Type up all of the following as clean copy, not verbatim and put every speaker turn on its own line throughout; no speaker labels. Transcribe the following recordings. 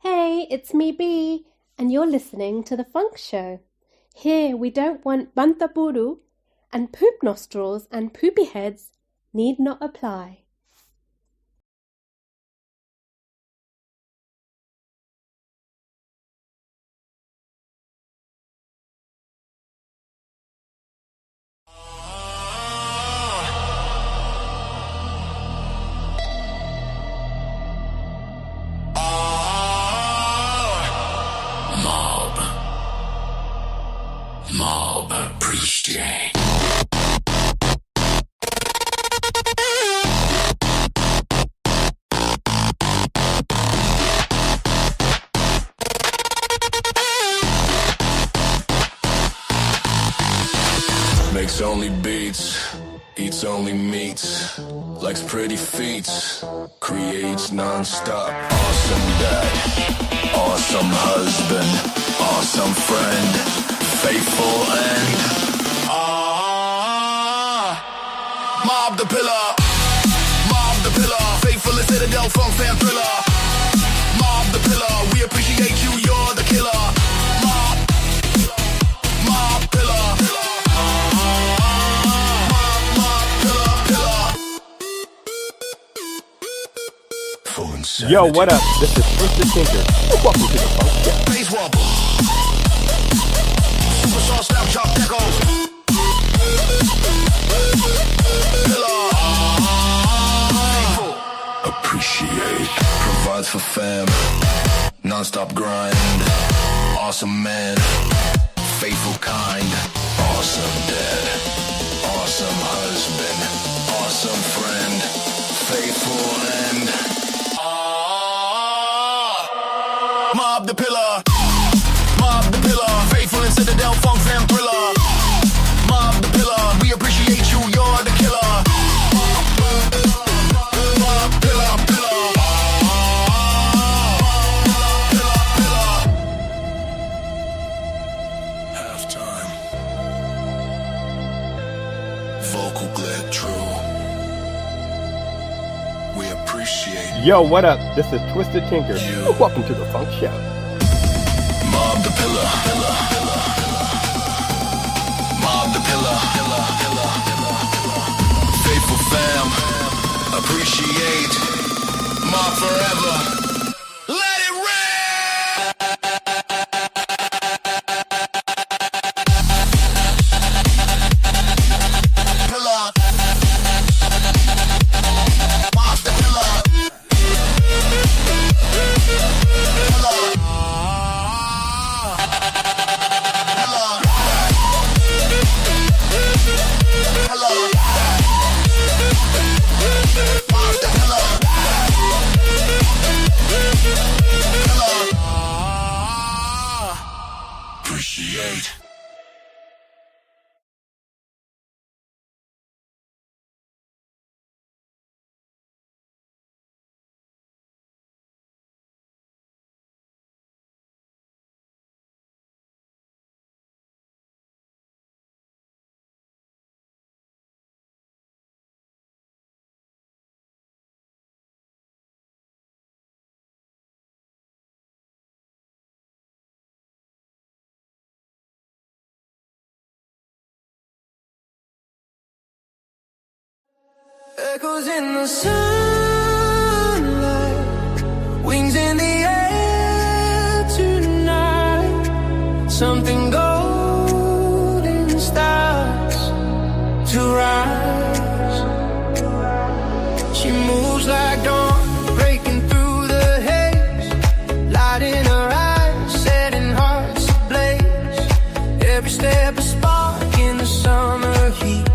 Hey, it's me, Bee, and you're listening to The Funk Show. Here we don't want bantaburu, and poop nostrils and poopy heads need not apply.
Mob appreciate. Makes only beats, eats only meats, likes pretty feats, creates non-stop. Awesome dad, awesome husband, awesome friend, faithful and mob the pillar, faithful and citadel funk fan thriller. Mob the pillar, we appreciate you, you're the killer. Mob pillar,
Yo, what up? This is Twisted Tinker. Welcome to the Funk Show.
Bass wobble, superstar snap chop echoes. Appreciate, provides for fam, non-stop grind. Awesome man, faithful kind. Awesome dad, awesome husband, awesome friend, faithful and mob the pillar, faithful and citadel funk fam thriller. Mob the pillar, we appreciate you, you're the killer. Mob pillar, halftime, vocal glad true. We appreciate
Yo, what up? This is Twisted Tinker. Welcome to the Funk Show.
mob the pillar, mob the pillar, faithful fam, appreciate, mob forever. Let it rain. Pillar, mob the pillar. Appreciate.
Echoes in the sunlight, wings in the air tonight. Something golden starts to rise. She moves like dawn, breaking through the haze, lighting her eyes, setting hearts ablaze. Every step a spark in the summer heat.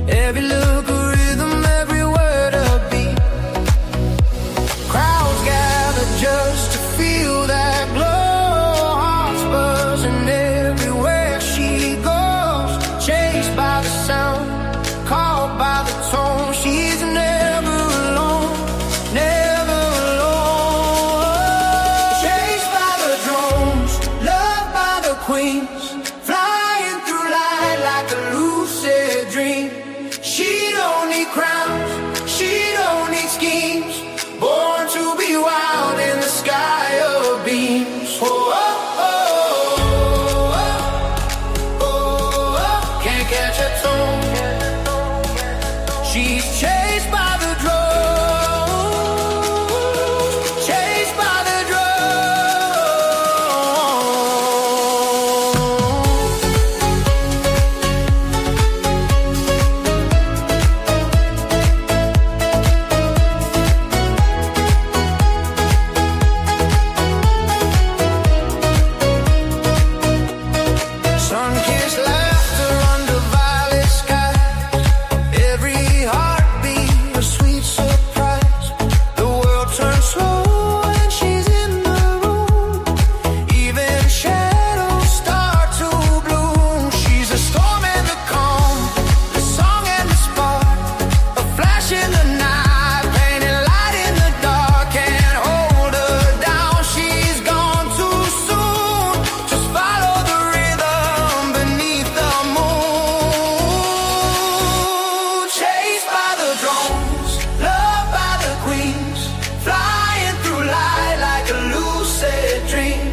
Every look a rhythm, every word a beat. Crowds gather just to feel that glow. Hearts buzzing. She's chased by the drone, chased by the drone. Sun-kissed laughter under violet skies. Every heartbeat a sweet surprise. The world turns slow when she's in the room. Even shadows start to bloom. She's a storm and the calm, the song and the spark, a flash in the night, painted light in the dark. Can't hold her down, she's gone too soon. Just follow the rhythm beneath the moon. Chased by the drones, loved by the queens, flying through light like a lucid dream.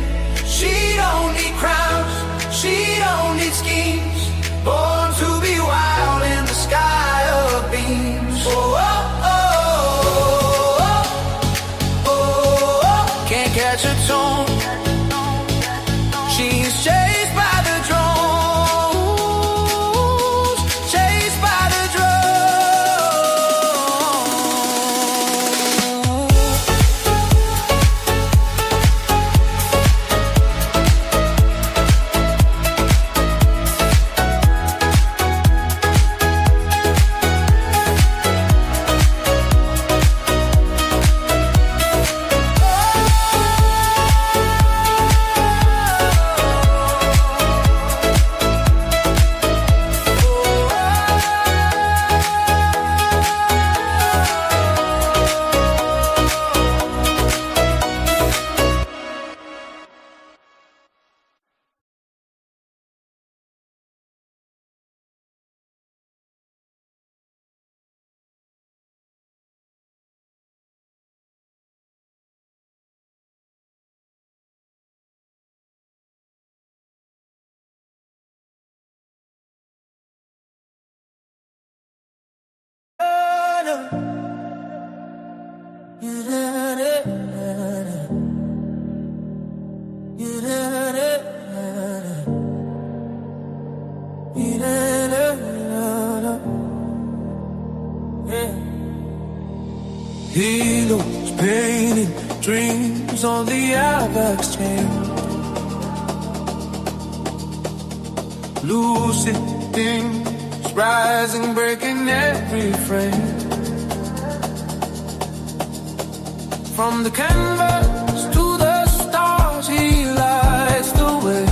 She don't need crowns, she don't need schemes, born to be wild in the sky of beams. Oh, oh, oh, oh, oh, oh. Can't catch a tone. She's chased by the drones, chased by the
Heroes painting dreams on the Apex chain. Lucid things rising, breaking every frame. From the canvas to the stars, he lights the way.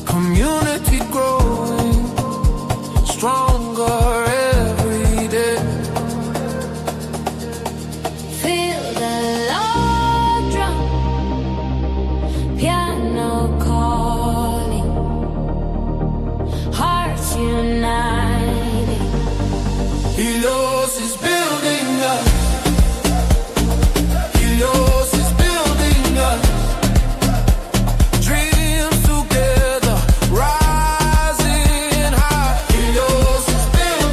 Community growing stronger every day.
Feel the love drum, piano calling, hearts uniting.
Helios is building us. Dreams together, rising high. Helios is building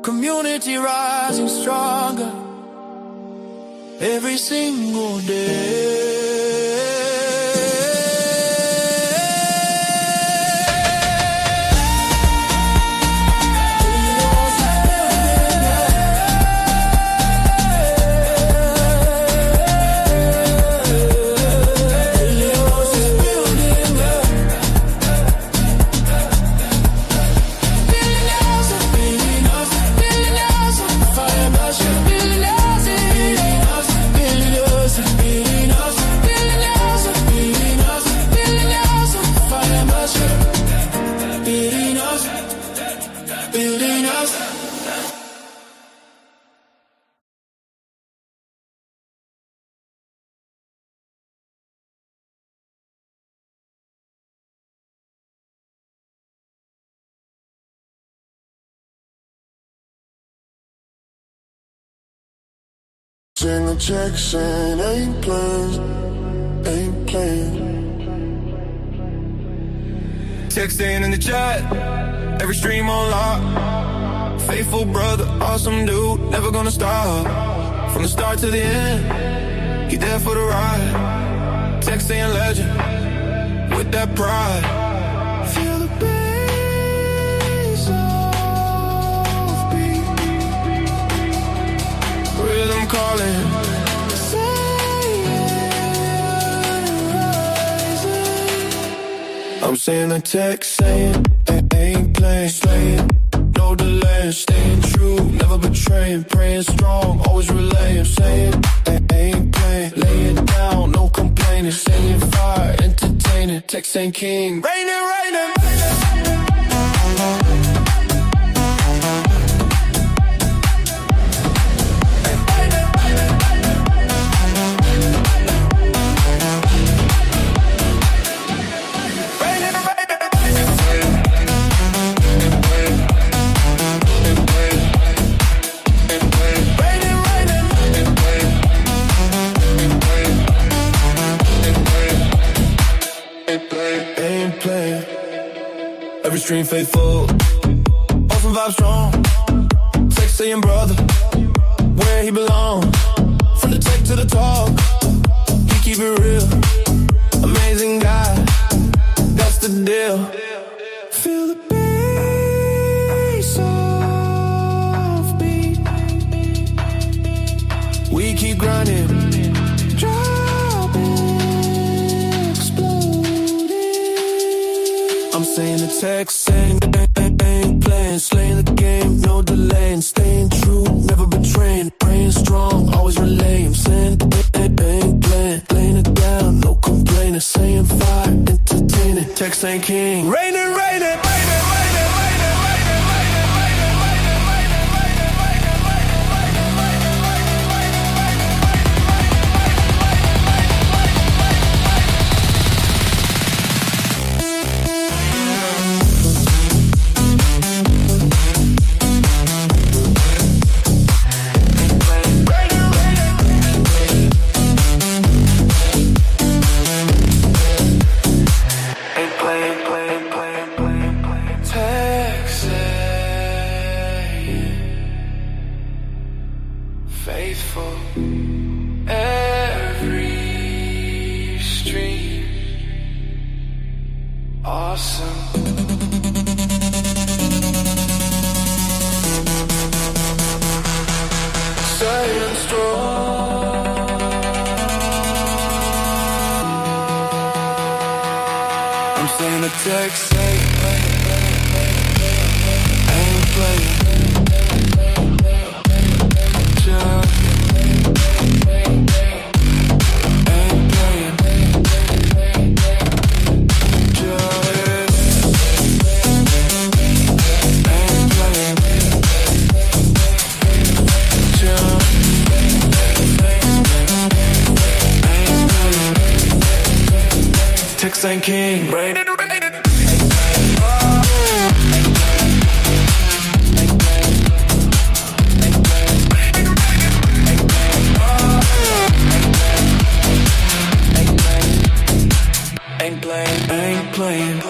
community rising stronger every single day.
Send the check saying ain't playing, ain't playing.
Texting in the chat, every stream on lock. Faithful brother, awesome dude, never gonna stop. From the start to the end, he there for the ride. Texting legend, with that pride. Feel the bass offbeat, rhythm calling. I'm saying the text saying ain't playing, slaying, no delay, staying true, never betraying, praying strong, always relaying, saying ain't playing, laying down, no complaining, sending fire, entertaining, text ain't king, raining, raining. Every stream faithful, awesome vibe strong. Text saying brother, where he belongs. From the tech to the talk, he keep it real. Amazing guy, that's the deal. Feel the bass offbeat. We keep grinding, dropping, exploding. I'm saying the text saying ain't playing, slaying the game, no delaying, staying true, never betraying, praying strong, always relaying, saying ain't playing, laying it down, no complaining, saying fire, entertaining, text ain't king, raining, raining. Faithful, every stream, awesome. Staying strong. I'm saying the text say ain't playing. Text ain't king, rain it, rain it. Ain't playing.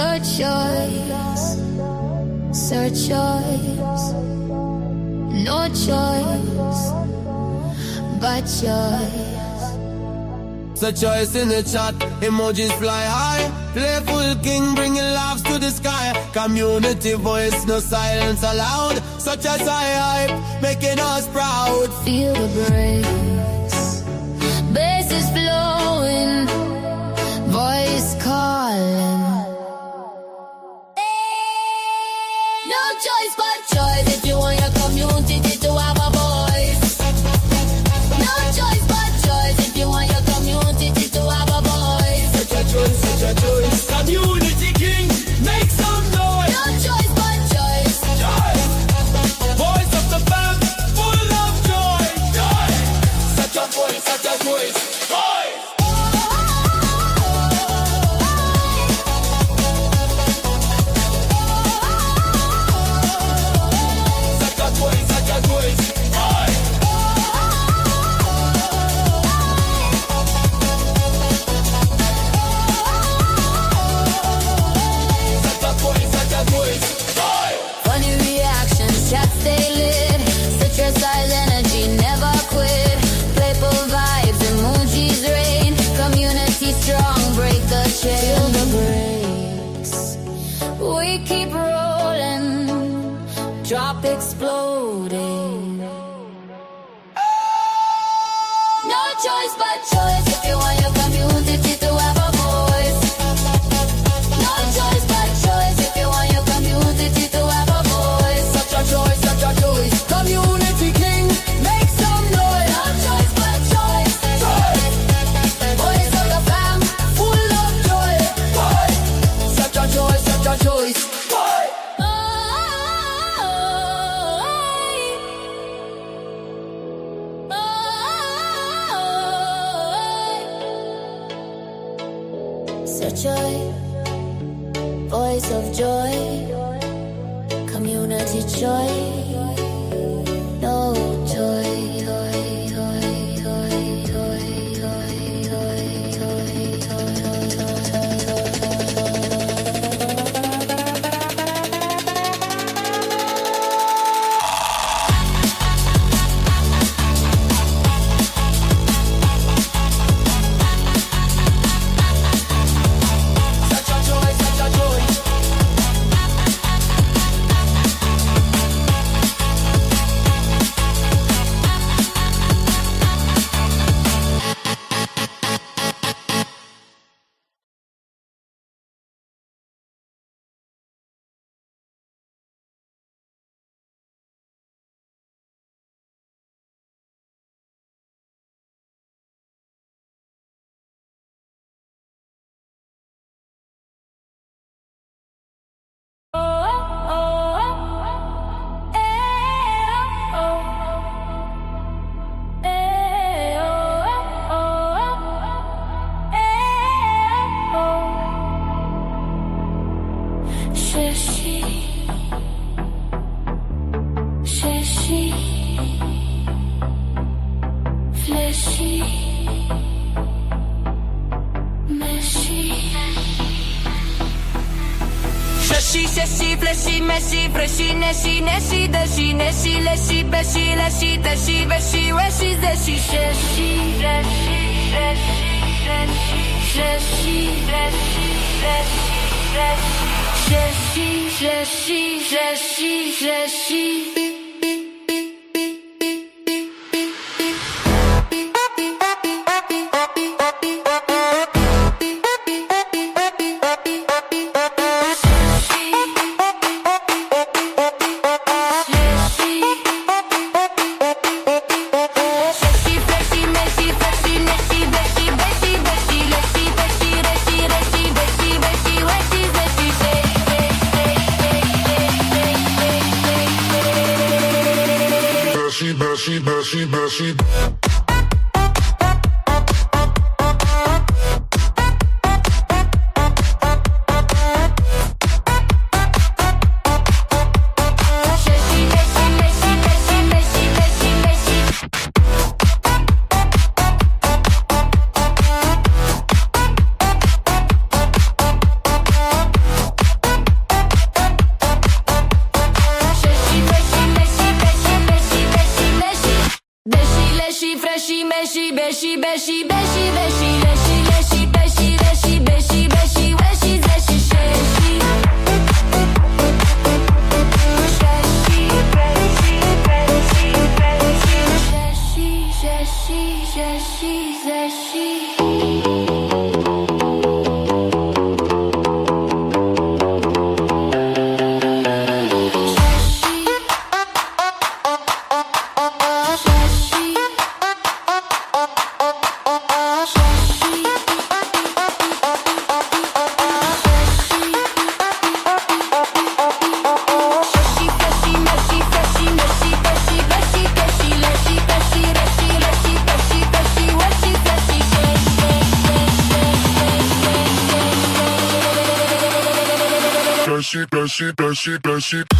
Your choice, search yours. No choice but yours.
So choice in the chat, emojis fly high. Playful king bringing laughs to the sky. Community voice, no silence allowed. Such as high hype, making us proud.
Feel the breeze, bass is flowing, voice calling. No choice but choice if you want your community to have a voice. No choice but choice if you want your community to have a voice.
Such a choice, such a choice. Community king, make some noise.
No choice but choice.
Joy, voice of the fam, full of joy. Joy, such a voice, such a voice. Voice. Such a voice, such a voice. Voice. Such a voice, such a voice. Voice.
Funny reactions, chat stay lit. Citrus eyes energy, never quit. Playful vibes, emojis rain. Community strong, break the chain. Feel the breaks, we keep rolling. Drop exploding. No choice but choice if you want your community to have a voice. No choice but choice if you want your community to have a voice.
Such a choice, such a choice. Community king, make some noise.
No choice but choice.
Choice.
Voice of the fam.
Full of joy. Voice. Such a choice, such a choice. Voice.
Such joy, voice of joy, community joy, no toy, toy, toy, toy, toy, toy, toy, toy, toy,
Sheshi, fleshy, meshy, freshy, neshi, neshi, deshi, neshi, leshi, beshi, leshi, deshi, beshi, weshi, zeshi, sheshi, fleshi, fleshi, fleshi, sheshi, sheshi, sheshi.
She
Beshi, beshi, beshi, beshi, leshi, leshi, beshi, leshi, beshi, beshi, weshi, zeshi, sheshi. Sheshi, beshi, beshi, beshi, sheshi, sheshi, sheshi,
Beshi, beshi, beshi.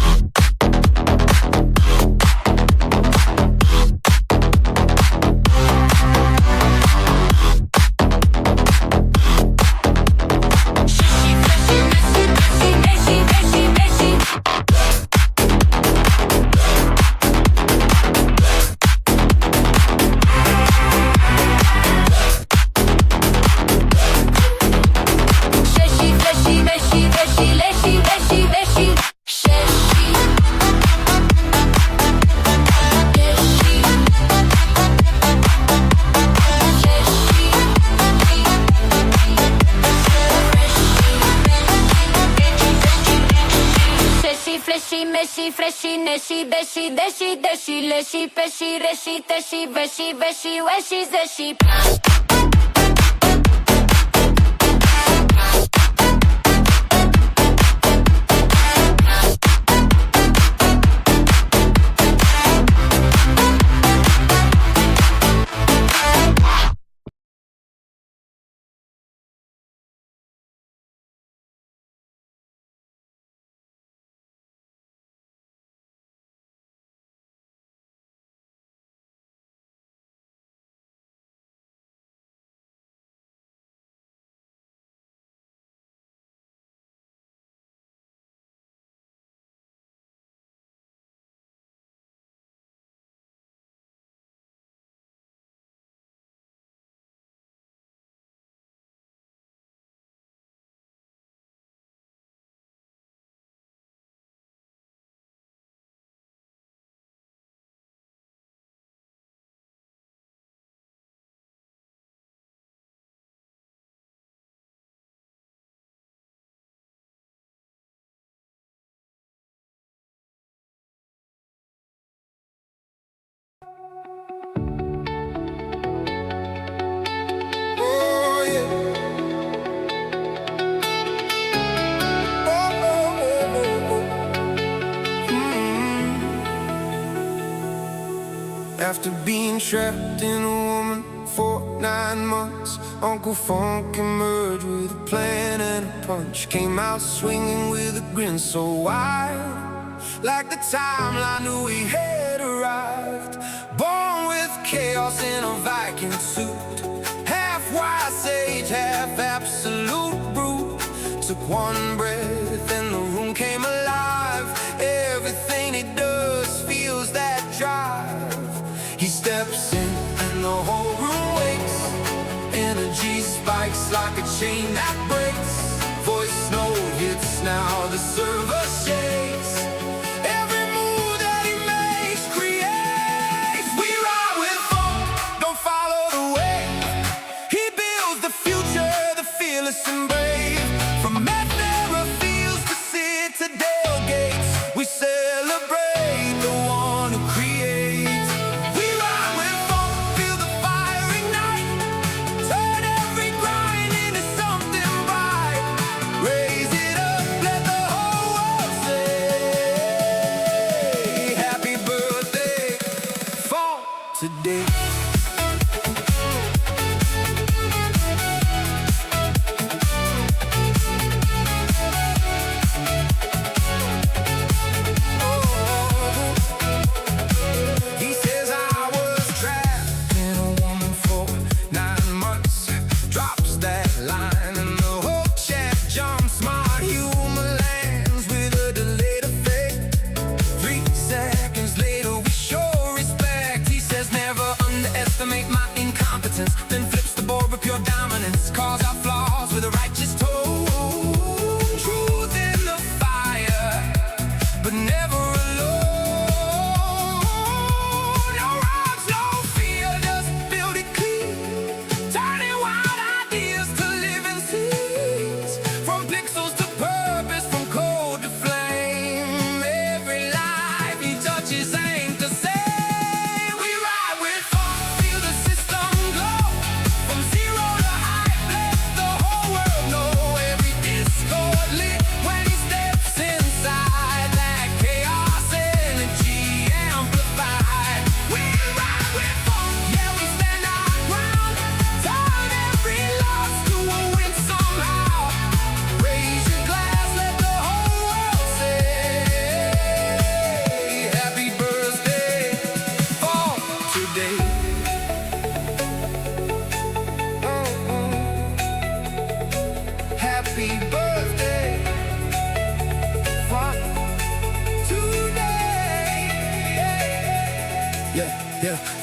Meshi, freshi, neshi, beshi, deshi, deshi, leshi, peshi, reshi, teshi, veshi, veshi, weshi, zeshi.
Oh, yeah. After being trapped in a woman for 9 months, Uncle Funk emerged with a plan and a punch. Came out swinging with a grin so wild, like the timeline knew he had arrived. Born with chaos in a Viking suit, half wise sage, half absolute brute. Took one breath and the room came alive. Everything he does feels that drive. He steps in and the whole room wakes. Energy spikes like a chain that breaks. Voice note hits now, the server shakes. Every move that he makes creates. We ride with funk, don't follow the wave. He builds the future, the fearless and brave. From Medera fields to Citadel gates, we celebrate the one who creates. We ride with funk, feel the fire ignite. Turn every grind into something bright. Raise it up, let the whole world say happy birthday, funk, today. He says I was trapped in a woman for 9 months. Drops that line and the whole chat jumps. Smart humor lands with a delayed effect. 3 seconds later we show respect. He says never underestimate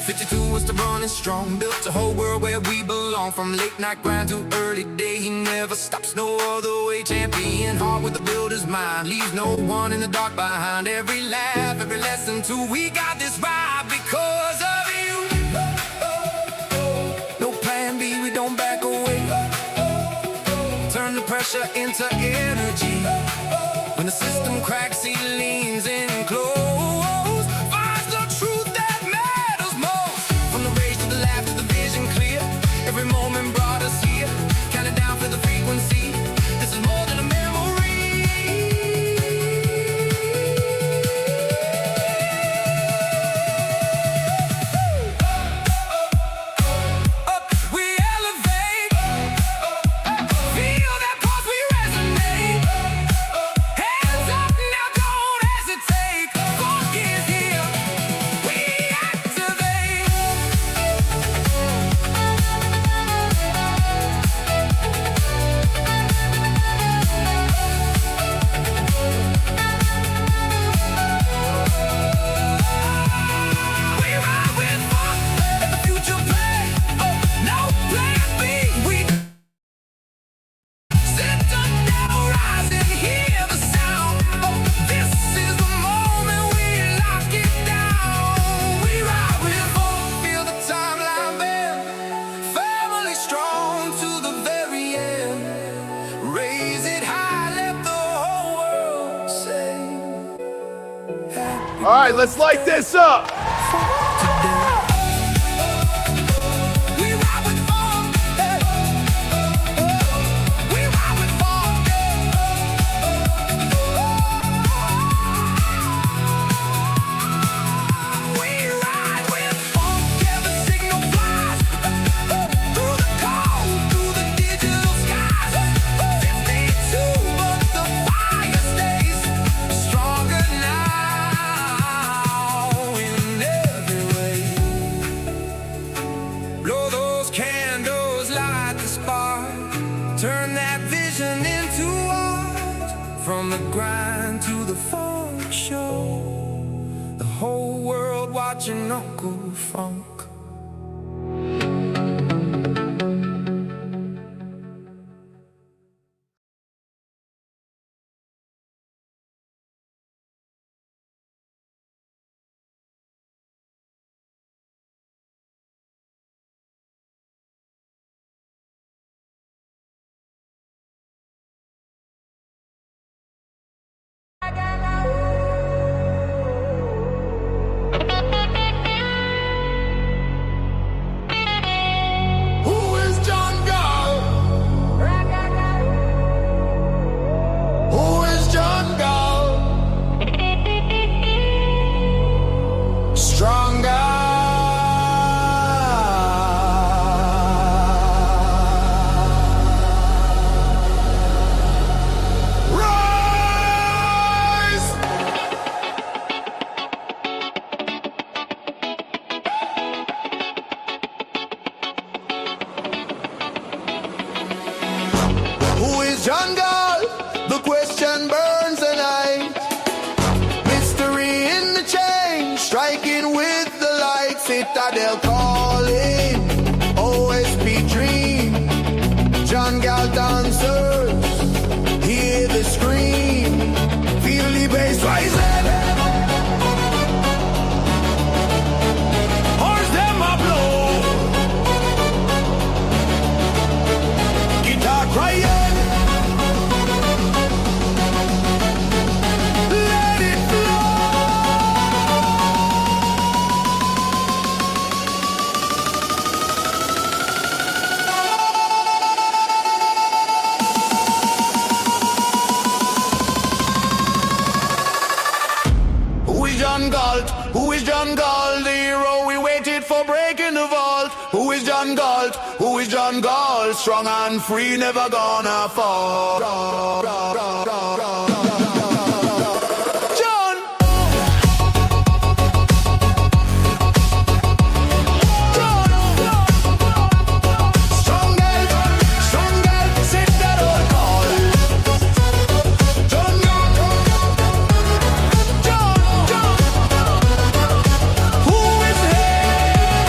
52 was the running strong, built a whole world where we belong. From late night grind to early day, he never stops, no other way. Champion heart with the builder's mind, leaves no one in the dark behind. Every laugh, every lesson too, we got this vibe because of you. No plan B, we don't back away. Turn the pressure into energy. When the system cracks, he leans in close. Finds the truth that matters most. From the rage to the laugh to the vision clear, every moment brought us here. Count it down for the frequency. This is more than a memory. Up we elevate. Feel that pulse, we resonate. Hands up now, don't hesitate. Funk is here, we activate. We ride with funk, let the future play. No plan B. We sit down, rise and hear the sound. This is the moment we lock it down. We ride with funk, feel the timeline bend. Family strong to the very end. Raise it high, let the whole world say.
All right, let's light this up.
We ride with funk. We ride with funk. We ride with funk. Every signal flies through the code, through the digital skies. 52, but the fire stays stronger now in every way. Blow those candles, light the spark. Turn that vision into art. From the grind to the funk show, the whole world watching Uncle Funk.
Who is John Gall? Who is John Gall? Stronger. Rise! Who is John Gall? The question burns the night. Mystery in the change, striking with the light. Citadel calling, OSP dream. John Gall dancers, hear the scream. Feel the bass rising. Horns them a blow. Guitar crying. Let it flow. Who is John Galt? Who is John Galt? The hero we waited for breaking the vault. Who is John Galt? Who is John Galt? Strong and free, never gonna fall. John! Strong girl, set that old call. John Galt. John. Who is here?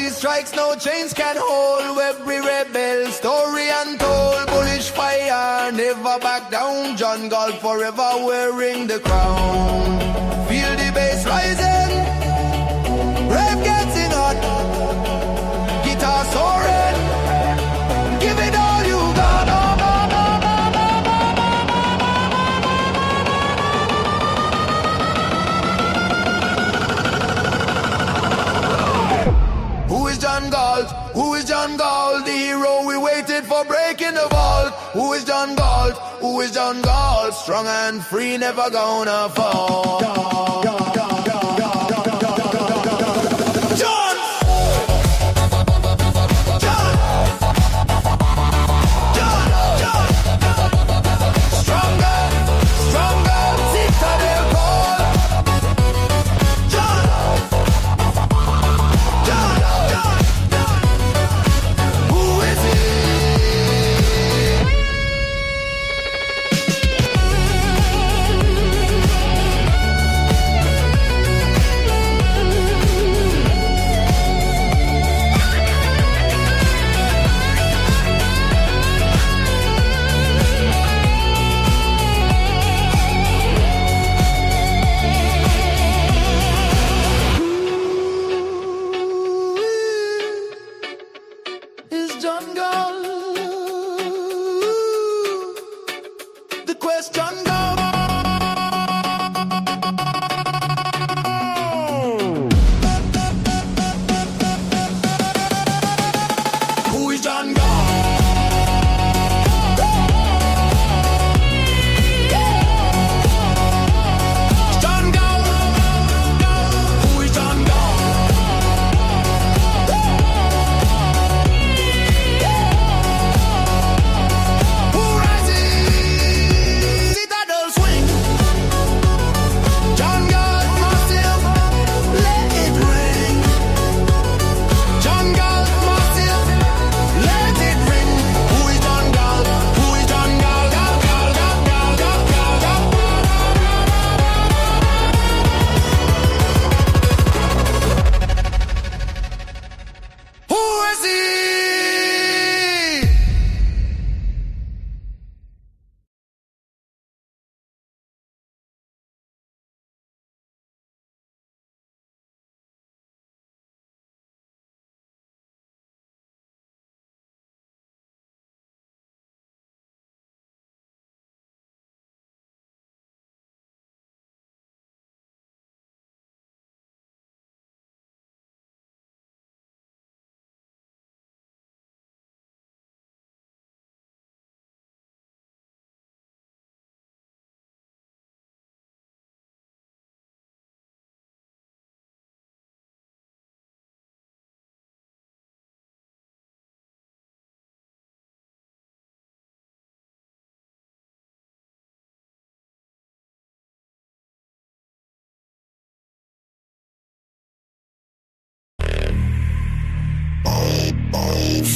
these strikes, no chains can hold. Every rebel, story untold. Bullish fire, never back down. John Galt forever wearing the crown. Feel the bass rising, rap getting hot. Guitar soaring, give it all you got. Who is John Galt? Who is John Galt? The hero we waited for breaking the vault. Who is John Galt? Who is John Galt? Strong and free, never gonna fall.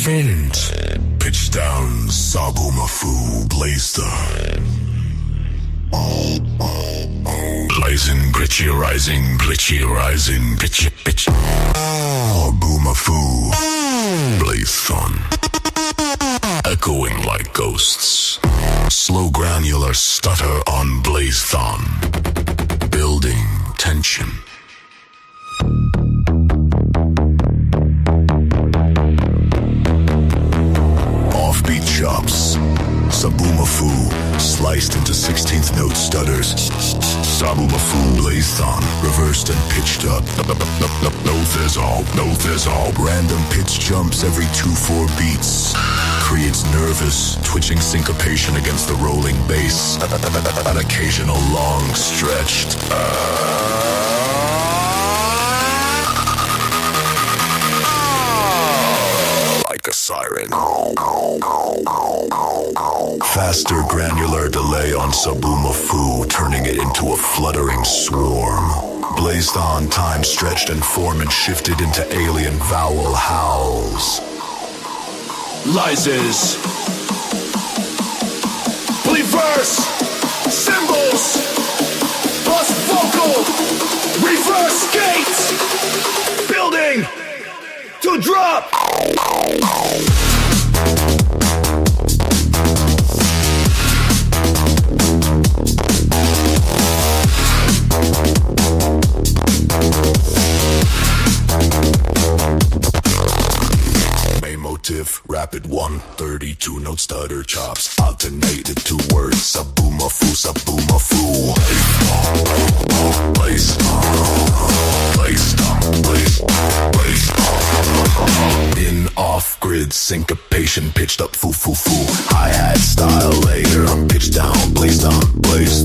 Fiend, pitch down, Sabu Mafu, Blazer. Blazing, glitchy rising, pitchy, pitch. Boomafu, Blazethon. Echoing like ghosts. Slow granular stutter on Blazethon. Building tension. Offbeat chops. Sabumafu, sliced into 16th note stutters. Sabumafu, Blazethon, reversed and pitched up. No thizzle. Random pitch jumps every 2-4 beats. Creates nervous, twitching syncopation against the rolling bass. An occasional long stretched. Like a siren. Faster granular delay on Sabumafu, turning it into a fluttering swarm. Blazethon, time stretched and form and shifted into alien vowel howls. Lyses. Reverse. Symbols. Plus vocal. Reverse gates. Building. To to drop. Main motive, rapid 132 note stutter chops, alternated two words, saboomafu, saboomafu. Place, in off-grid syncopation, pitched up foo-foo-foo. Hi-hat style layer, pitched down, placed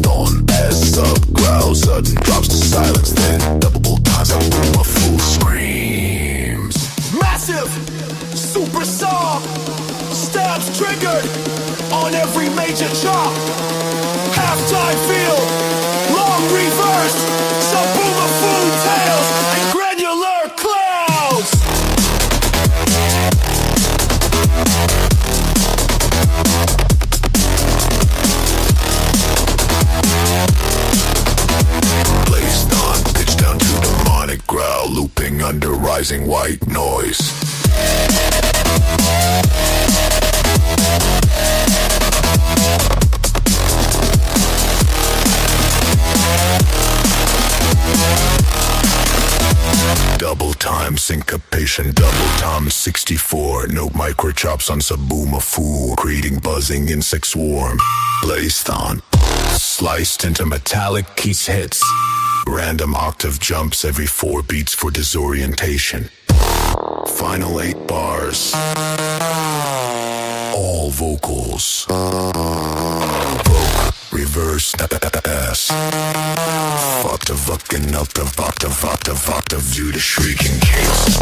on as sub growl, sudden drops to silence, then double times up boom, a fool screams.
Massive, super song, stabs triggered on every major chop. Halftime feel, long reverse, saboomafu tails and granular clouds.
Placed on, pitched down to demonic growl, looping under rising white noise. Double time syncopation, double time 64. No micro chops on saboomafu, creating buzzing insect swarm. Placed on, sliced into metallic keys hits. Random octave jumps every 4 beats for disorientation. Final 8 bars. All vocals. Vogue, reverse, S. Octave, fucking octave, octave, octave, octave, due to shrieking case.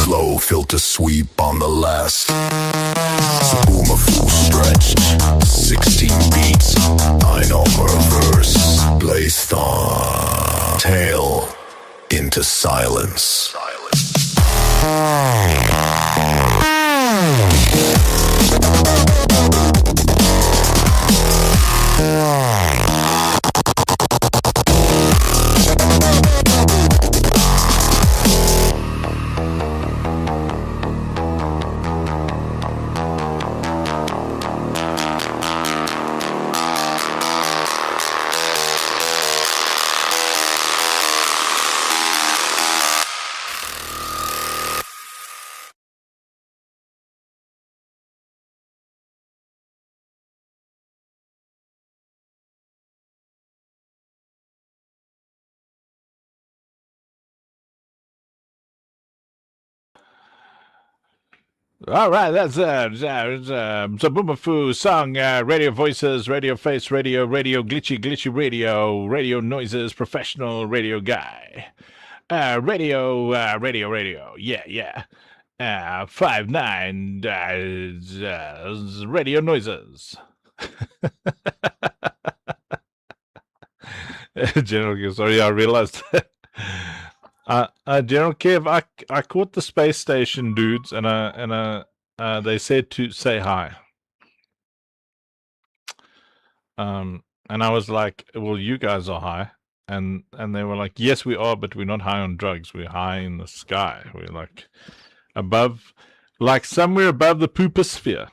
Slow filter sweep on the last. Saboomafu stretched, 16 beats. I know reverse, placed on tail into silence.
All right, that's Zaboomafu song, Radio Voices, Radio Face, Radio, Glitchy Radio, Radio Noises, Professional Radio Guy, Radio, yeah. 5-9, Radio Noises. General, sorry, I realized that. General Kev, I caught the space station dudes, and they said to say hi. And I was like, well, you guys are high, and they were like, yes, we are, but we're not high on drugs. We're high in the sky. We're like above, like somewhere above the pooposphere.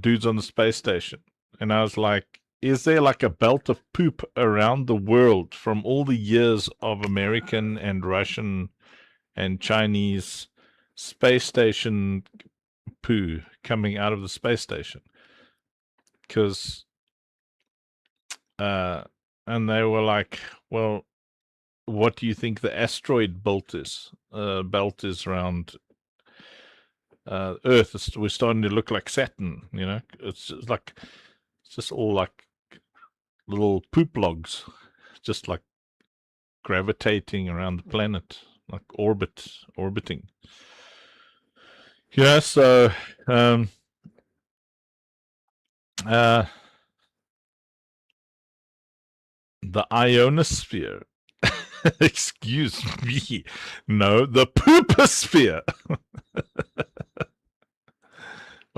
Dudes on the space station, and I was like, is there like a belt of poop around the world from all the years of American and Russian and Chinese space station poo coming out of the space station? Because, and they were like, well, what do you think the asteroid belt is around Earth? We're starting to look like Saturn, you know? It's just all like little poop logs, just like gravitating around the planet, like orbiting. Yeah, so the ionosphere. Excuse me. No, the pooposphere.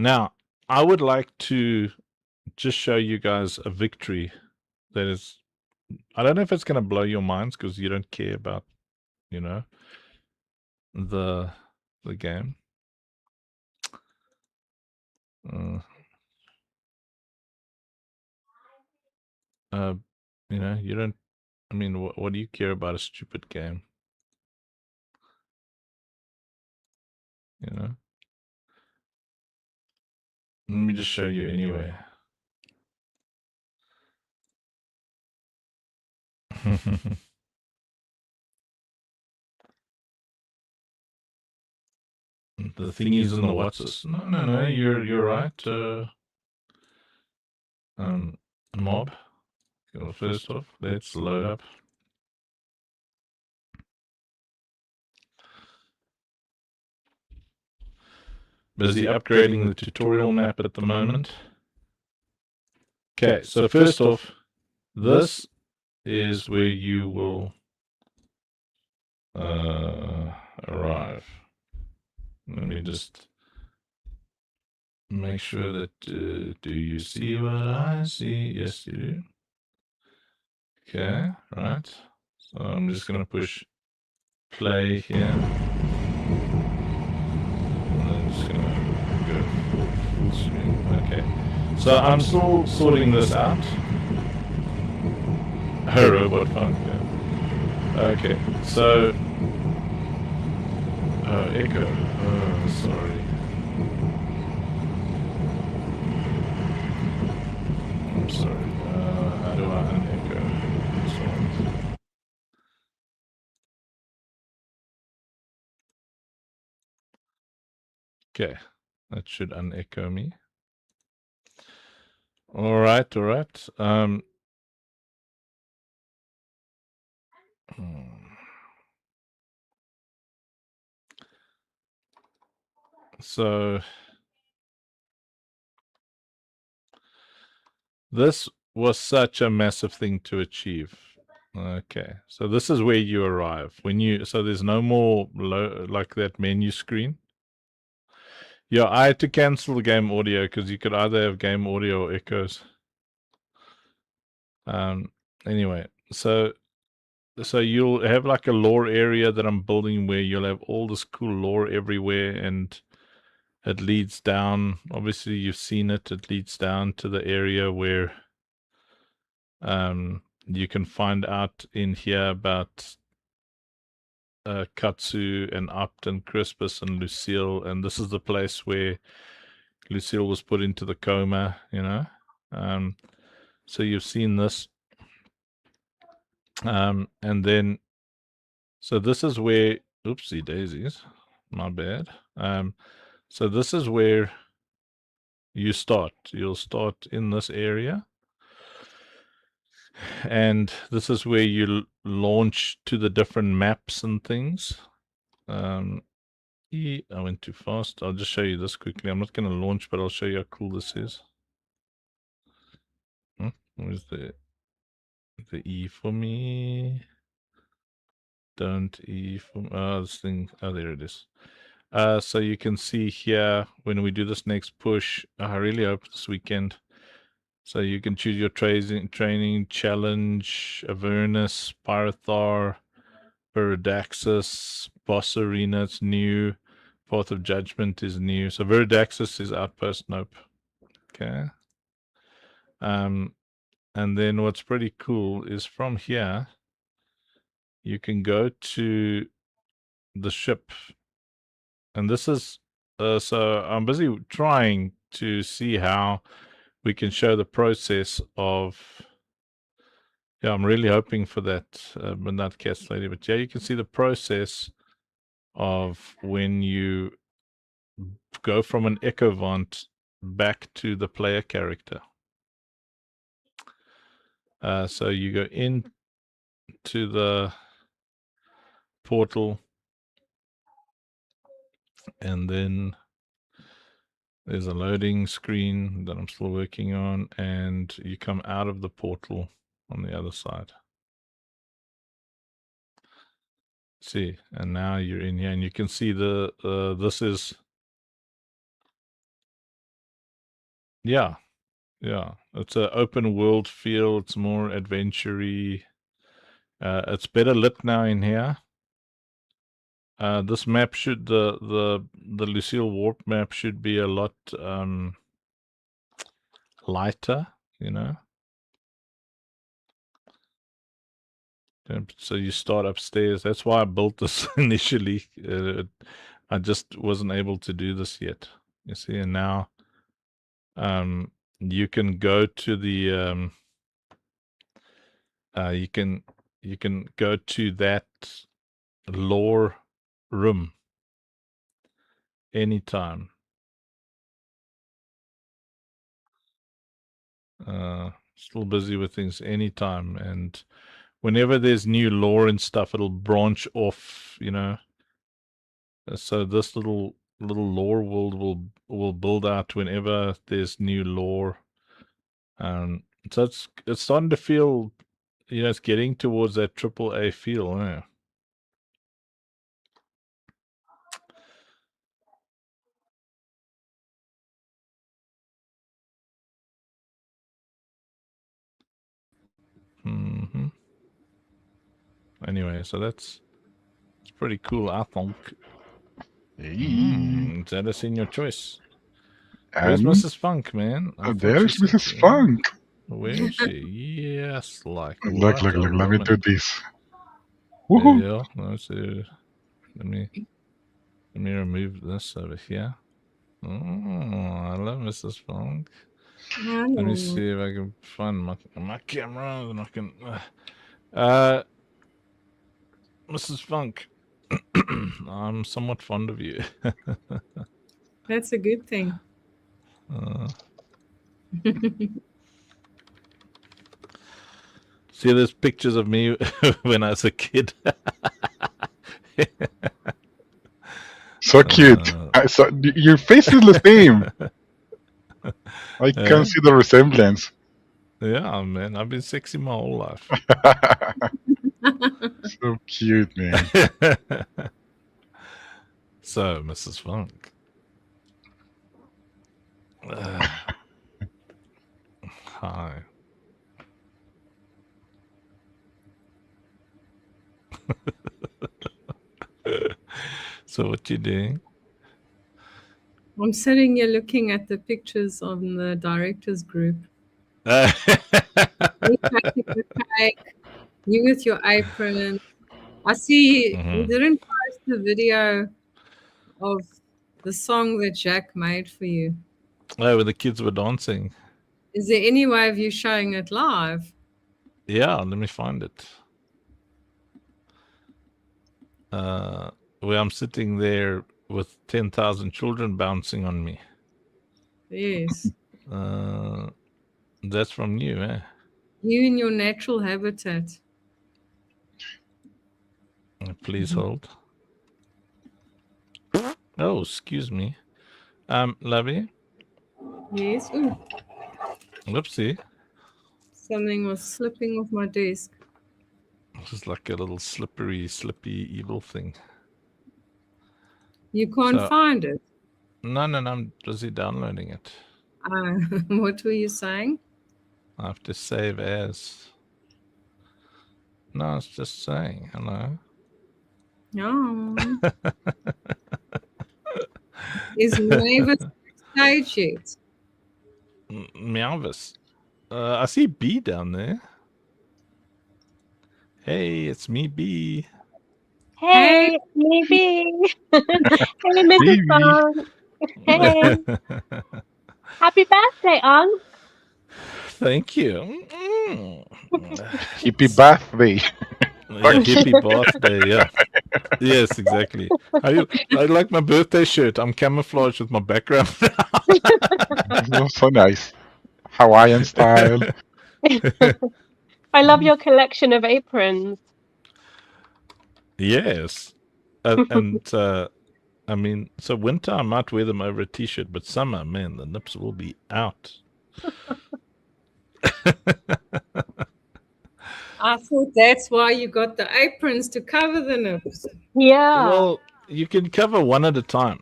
Now, I would like to just show you guys a victory that is, I don't know if it's going to blow your minds because you don't care about, you know, the game. You know, you don't, I mean, what do you care about a stupid game? You know? Let me just show you anyway. The thingies in the what's this? No, you're right. Mob. Well, first off, let's load up. Busy upgrading the tutorial map at the moment. Okay, so first off, this is where you will arrive. Let me just make sure that, do you see what I see? Yes, you do. Okay, right. So I'm just going to push play here. And I'm just going to go full screen. Okay. So I'm still sorting this out. Oh, robot funk. Yeah. Okay, so... Oh, echo. Oh, sorry. I'm sorry. How do I unecho? Okay, that should unecho me. All right. So this was such a massive thing to achieve. Okay, so this is where you arrive when you. So there's no more like that menu screen. Yeah, I had to cancel the game audio because you could either have game audio or echoes. Anyway, so you'll have like a lore area that I'm building where you'll have all this cool lore everywhere, and it leads down. Obviously, you've seen it. It leads down to the area where you can find out in here about Katsu and Apt and Crispus and Lucille, and this is the place where Lucille was put into the coma, you know. So you've seen this. And then, so this is where, oopsie daisies, my bad. So this is where you start. You'll start in this area. And this is where you launch to the different maps and things. I went too fast. I'll just show you this quickly. I'm not going to launch, but I'll show you how cool this is. Where's the E for me? Don't E for this thing. Oh, there it is. So you can see here when we do this next push. I really hope this weekend. So you can choose your training challenge, Avernus, Pyrothar, Viridaxis, Boss Arena. It's new. Path of Judgment is new. So Viridaxis is Outpost Nope. Okay. And then what's pretty cool is from here, you can go to the ship. And this is, so I'm busy trying to see how we can show the process of, yeah, I'm really hoping for that Midnight Cats lady. But yeah, you can see the process of when you go from an Echovant back to the player character. So you go in to the portal, and then there's a loading screen that I'm still working on, and you come out of the portal on the other side. See, and now you're in here, and you can see the this is Yeah, yeah. It's an open world feel. It's more adventure-y. It's better lit now in here. This map should the Lucille Warp map should be a lot lighter, you know. So you start upstairs. That's why I built this initially. I just wasn't able to do this yet. You see, and now you can go to the you can go to that lore room anytime. Still busy with things anytime, and whenever there's new lore and stuff, it'll branch off, you know. So this little lore world will build out whenever there's new lore. So it's starting to feel, you know, it's getting towards that AAA feel, eh? Anyway, so it's pretty cool, I think. That is in your choice. Where's
And
Mrs. Funk, man? I thought
there's
she said
Mrs. Funk.
Where is she? Yes, like
Look,
what a
let me
woman.
do this.
There
Woohoo!
you go. No, so let me remove this over here. Oh, I love Mrs. Funk. Let me see if I can find my camera and I can. Mrs. Funk, I'm somewhat fond of you.
That's a good thing.
See, there's pictures of me when I was a kid.
So cute. So your face is the same. I can see the resemblance.
Yeah, man, I've been sexy my whole life.
So cute, man.
So, Mrs. Funk. Hi. So what you doing?
I'm sitting here looking at the pictures on the directors group. You cutting the cake, you with your apron. I see you didn't post the video of the song that Jack made for you.
Oh, where the kids were dancing.
Is there any way of you showing it live?
Yeah, let me find it. Where I'm sitting there with 10,000 children bouncing on me.
Yes.
That's from you, eh?
You in your natural habitat.
Please hold. Oh, excuse me. Lovey?
Yes. Ooh,
Whoopsie.
something was slipping off my desk.
This is like a little slippery, slippy, evil thing.
You can't
So-
find it.
No, I'm busy downloading it.
What were you saying?
I have to save as. No, it's just saying hello.
No. Is Mavis stage yet?
Meowvis. I see B down there. Hey, it's me, B.
Hey, it's me, B. Hey, Mrs. Funk. Hey, happy birthday, Aunt.
Thank you.
Hippie birthday.
Yeah, hippie birthday, yeah. Yes, exactly. I like my birthday shirt. I'm camouflaged with my background.
So nice. Hawaiian style.
I love your collection of aprons.
Yes. And I mean, so winter I might wear them over a t-shirt, but summer, man, the nips will be out.
I thought that's why you got the aprons to cover the nips.
Yeah.
Well, you can cover one at a time.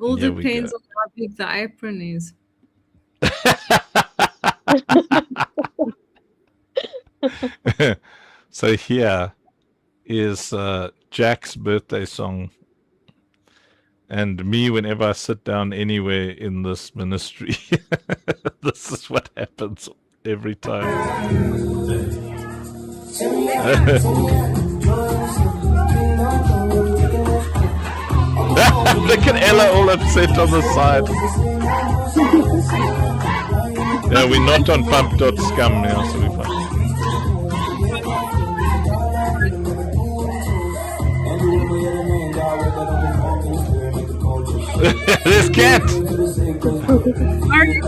All
Here we
depends
go.
on how big the apron is.
So here is Jack's birthday song, and me whenever I sit down anywhere in this ministry. This is what happens every time. Look at Ella all upset on the side. Yeah, we're not on pump.scum now, so we're fine. This cat!
Are you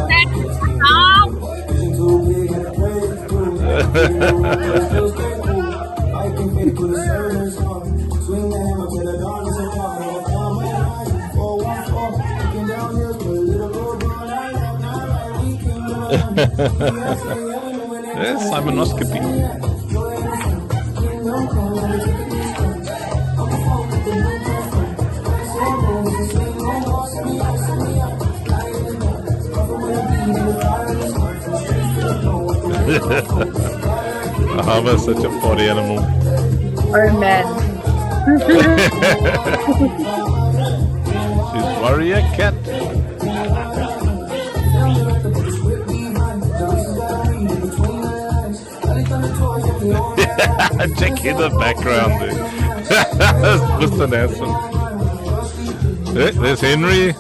Yes, Simonoscopy. Ahava's such a potty animal.
Oh man.
She's warrior cat. Check in the background there. That's Mr. Nelson. There's Henry.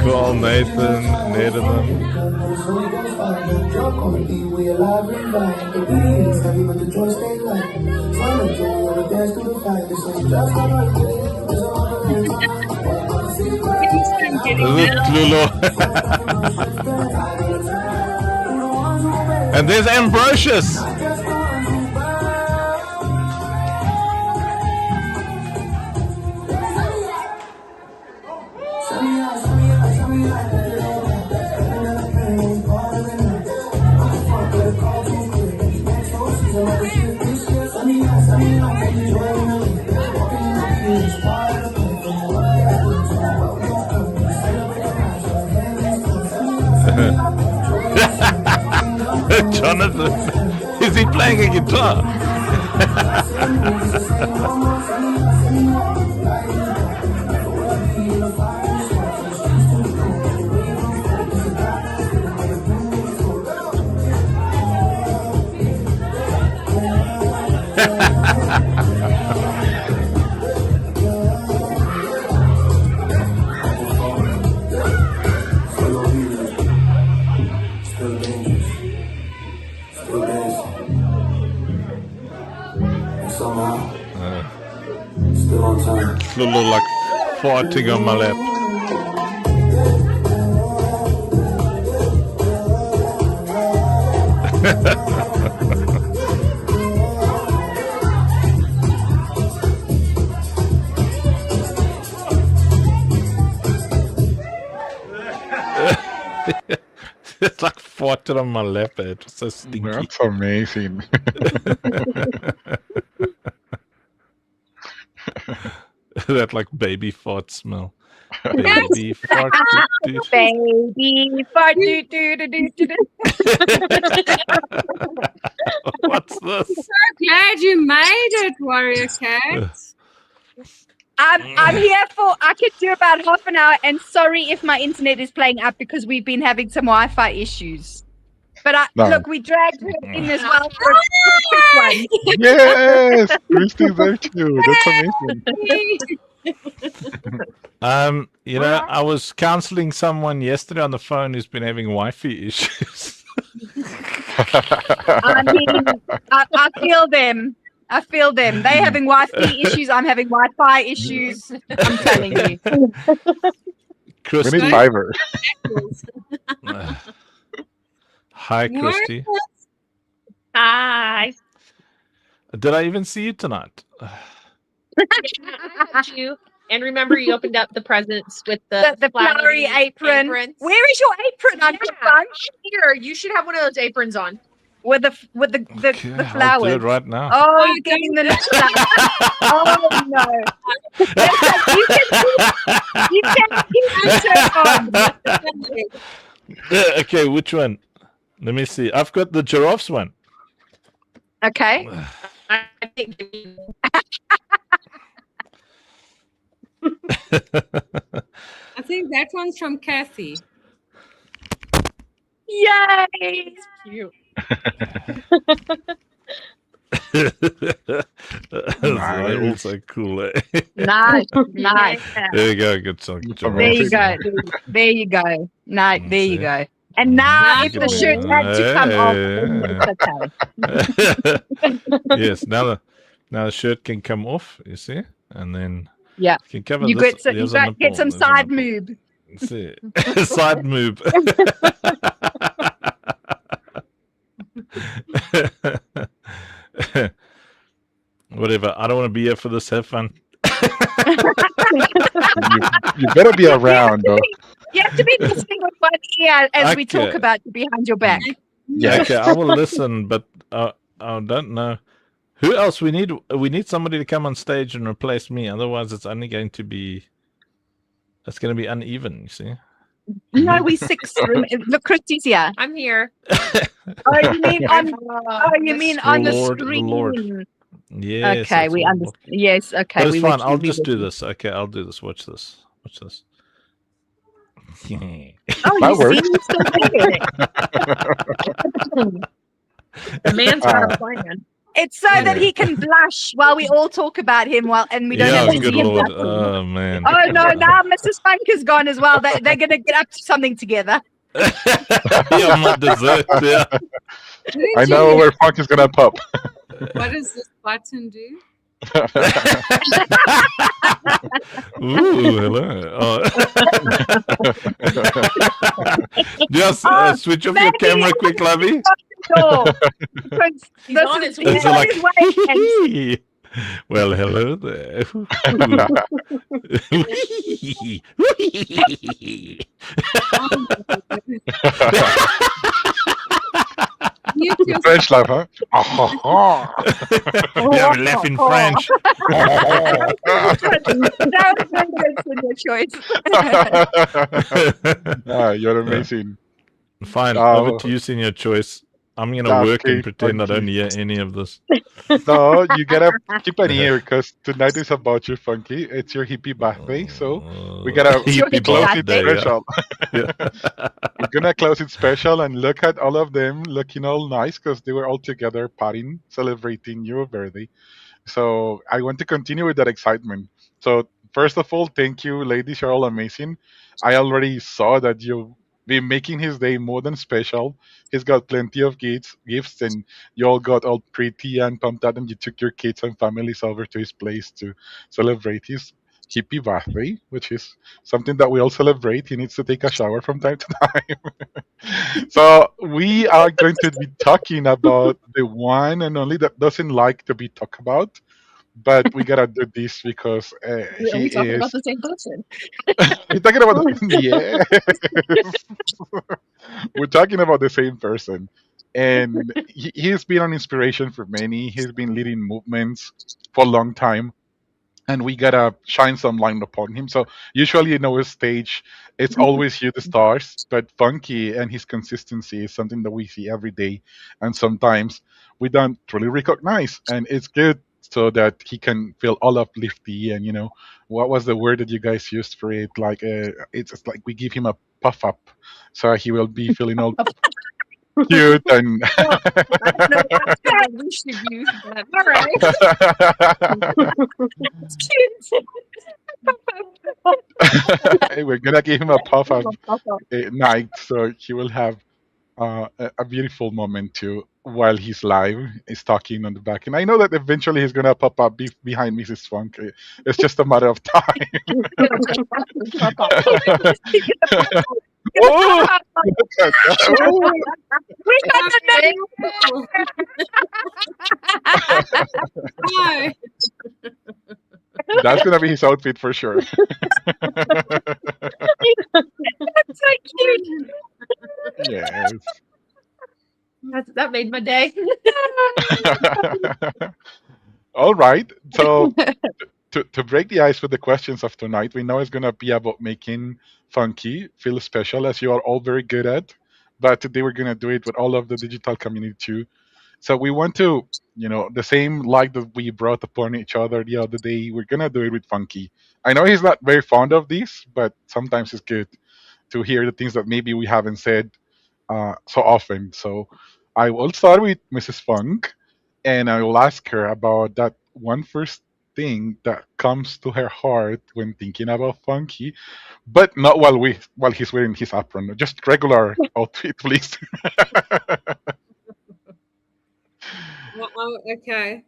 Call Nathan, Nederman. And there's Ambrosius. Jonathan, is he playing a guitar? Lulu like farting on my lap. It's like farted on my lap. It was so stinky.
That's amazing.
That like baby fart smell. Baby fart.
Baby fart. Do, do, do, do, do.
What's this?
So glad you made it, Warrior Cat.
I'm here for, I could do about half an hour, and sorry if my internet is playing up because we've been having some Wi-Fi issues. But look, we dragged her in as well for a quick one.
Yes, Christy's there too. That's amazing.
You know, I was counseling someone yesterday on the phone who's been having Wi-Fi issues.
I mean, I feel them. I feel them. They having Wi-Fi issues. I'm having Wi-Fi issues. I'm telling you.
We need fiber.
Hi, Christy.
Hi.
Did I even see you tonight?
I had you. And remember, you opened up the presents with the
flowery apron.
Aprons.
Where is your apron?
Here, you should have one of those aprons on.
With the
Okay,
flowers.
I'll do it right now.
Oh, you're getting the flowers. Oh no. You can keep the shirt on.
Okay, which one? Let me see. I've got the giraffes one.
Okay.
I think
I think that one's from Kathy.
Yay!
cute.
They're also cool. Eh?
Nice, nice.
There you go. Good song. Good job.
There you go. There you go. No, there you go. And now, if the shirt had to come off, then it's okay.
Yes. Now the shirt can come off. You see, and then
yeah,
you can cover
you
this.
get some, you got, get some side move.
See, side move. Whatever. I don't want to be here for this. Have fun.
You better be around, though.
You have to be listening with one ear as we talk about you behind your back.
Yeah, okay, I will listen, but I don't know who else we need. We need somebody to come on stage and replace me. Otherwise, it's only going to be. It's going to be uneven. You see.
No, we 6. Look, Christy's here.
I'm here.
Oh, you mean on? Oh, you mean on the screen?
Lord. Yes.
Okay, we understand. Yes. Okay,
but it's fine. I'll just do this. Okay, I'll do this. Watch this. Watch this.
Oh,
that
you
works.
The man's got a plan.
It's so that he can blush while we all talk about him, and we don't have to
good
see him
Lord.
blushing.
Oh man.
Oh no! Now Mrs. Funk is gone as well. They're going to get up to something together.
Yeah, my dessert. Yeah.
I know where Funk is gonna pop.
What does this button do?
Ooh, hello. Oh. Just switch off your camera quick, lovey.
He's on his way.
It's like, well, hello there.
The French laugh, huh?
Yeah, I'm laughing French.
You're amazing.
Fine, over to you, senior choice. I'm gonna work and pretend I don't hear any of this.
No, you gotta keep an ear because tonight is about you, Funky. It's your hippie birthday, so we gotta close it special. Yeah. We're gonna close it special and look at all of them looking all nice because they were all together partying, celebrating your birthday. So I want to continue with that excitement. So first of all, thank you, ladies. You're all amazing. I already saw that you've been making his day more than special. He's got plenty of gifts, and you all got all pretty and pumped out, and you took your kids and families over to his place to celebrate his hippie birthday, which is something that we all celebrate. He needs to take a shower from time to time. So we are going to be talking about the one and only that doesn't like to be talked about. But we gotta do this because
We're talking about the same person.
We're talking about we're talking about the same person, and he's been an inspiration for many. He's been leading movements for a long time, and we gotta shine some light upon him. So usually, his stage, it's always you, the stars, but Funky and his consistency is something that we see every day, and sometimes we don't truly recognize, and it's good so that he can feel all uplifty. And what was the word that you guys used for it? Like it's like we give him a puff up, so he will be feeling all cute and.
We should use that. All right.
We're gonna give him a puff up at night, so he will have a beautiful moment too while he's live. He's talking on the back, and I know that eventually he's gonna pop up behind Mrs. Funk. It's just a matter of time. Oh!
We got the
Hi.
That's gonna be his outfit for sure.
That's so cute.
Yes.
That made my day.
All right. So to break the ice with the questions of tonight, we know it's gonna be about making Funky feel special, as you are all very good at. But today we're gonna do it with all of the digital community too. So we want to, the same like that we brought upon each other the other day. We're gonna do it with Funky. I know he's not very fond of this, but sometimes it's good to hear the things that maybe we haven't said so often. So I will start with Mrs. Funk, and I will ask her about that one first thing that comes to her heart when thinking about Funky, but not while he's wearing his apron, just regular outfit, please.
Okay.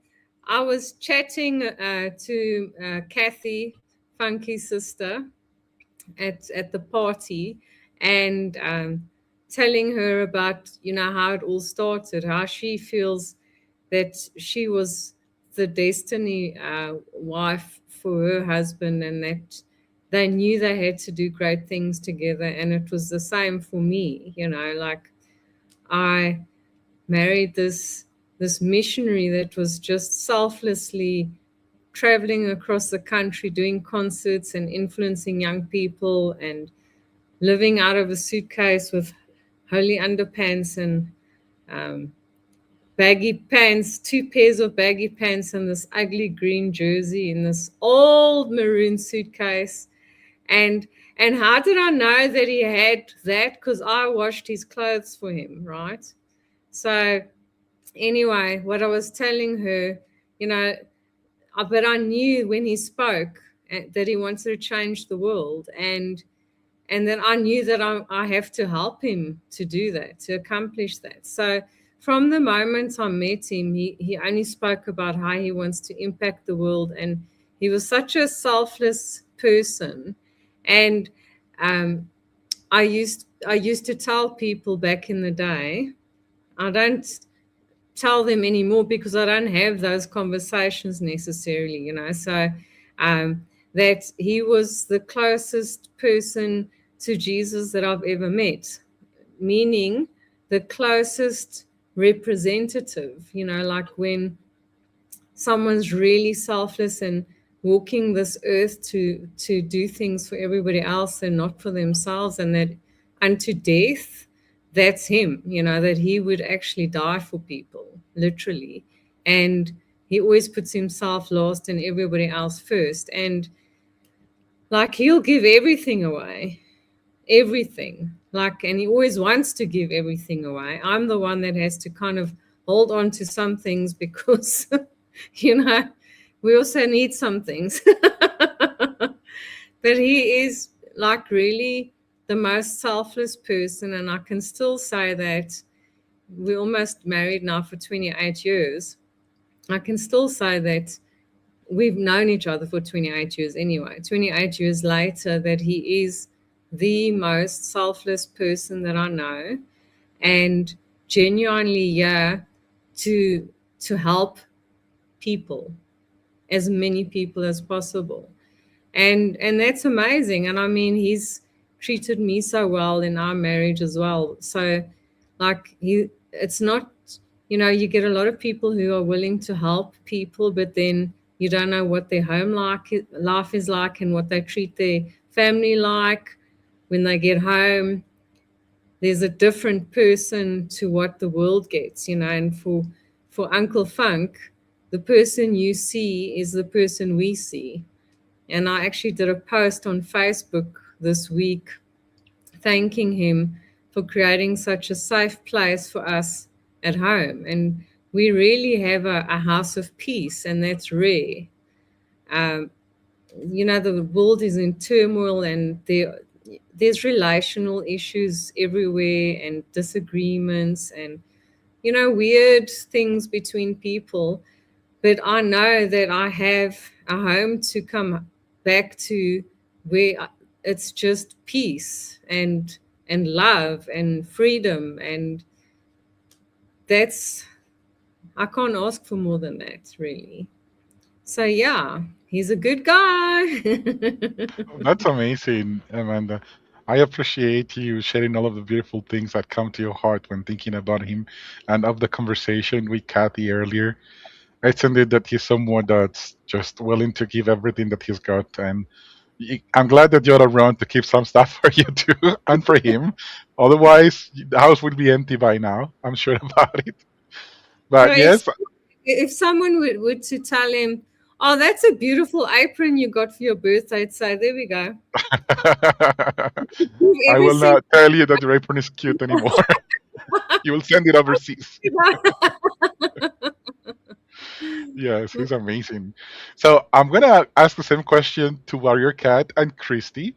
I was chatting to Kathy, Funky's sister, at the party, and telling her about how it all started, how she feels that she was the destiny wife for her husband, and that they knew they had to do great things together. And it was the same for me, like I married this missionary that was just selflessly traveling across the country, doing concerts and influencing young people, and living out of a suitcase with holy underpants and baggy pants, 2 pairs of baggy pants, and this ugly green jersey in this old maroon suitcase. And how did I know that he had that? Because I washed his clothes for him, right? So anyway, what I was telling her, but I knew when he spoke that he wanted to change the world, and then I knew that I have to help him to do that, to accomplish that. So from the moment I met him, he only spoke about how he wants to impact the world, and he was such a selfless person. And I used to tell people back in the day, I don't tell them anymore because I don't have those conversations necessarily, so that he was the closest person to Jesus that I've ever met, meaning the closest representative, like when someone's really selfless and walking this earth to do things for everybody else and not for themselves, and that unto death, that's him, that he would actually die for people, literally. And he always puts himself last and everybody else first. And like, he'll give everything away, everything. Like, and he always wants to give everything away. I'm the one that has to kind of hold on to some things because, we also need some things. But he is like really the most selfless person. And I can still say that we're almost married now for 28 years. I can still say that we've known each other for 28 years anyway. 28 years later, that he is the most selfless person that I know, and genuinely to help people, as many people as possible. And that's amazing. And I mean, he's treated me so well in our marriage as well. So like it's not, you get a lot of people who are willing to help people, but then you don't know what their home life is like and what they treat their family like when they get home. There's a different person to what the world gets, and for Uncle Funk, the person you see is the person we see. And I actually did a post on Facebook this week thanking him for creating such a safe place for us at home. And we really have a house of peace, and that's rare. The world is in turmoil, and there's relational issues everywhere, and disagreements, and weird things between people. But I know that I have a home to come back to where it's just peace and love and freedom, and I can't ask for more than that, really. So yeah, he's a good guy.
That's amazing, Amanda. I appreciate you sharing all of the beautiful things that come to your heart when thinking about him, and of the conversation with Kathy earlier. It's indeed that he's someone that's just willing to give everything that he's got, and I'm glad that you're around to keep some stuff for you too and for him. Otherwise, the house would be empty by now. I'm sure about it. But yes,
if someone were to tell him, "Oh, that's a beautiful apron you got for your birthday," I'd say, "There we go."
I will not tell you that your apron is cute anymore. You will send it overseas. Yes, he's amazing. So I'm gonna ask the same question to Warrior Cat and Christy.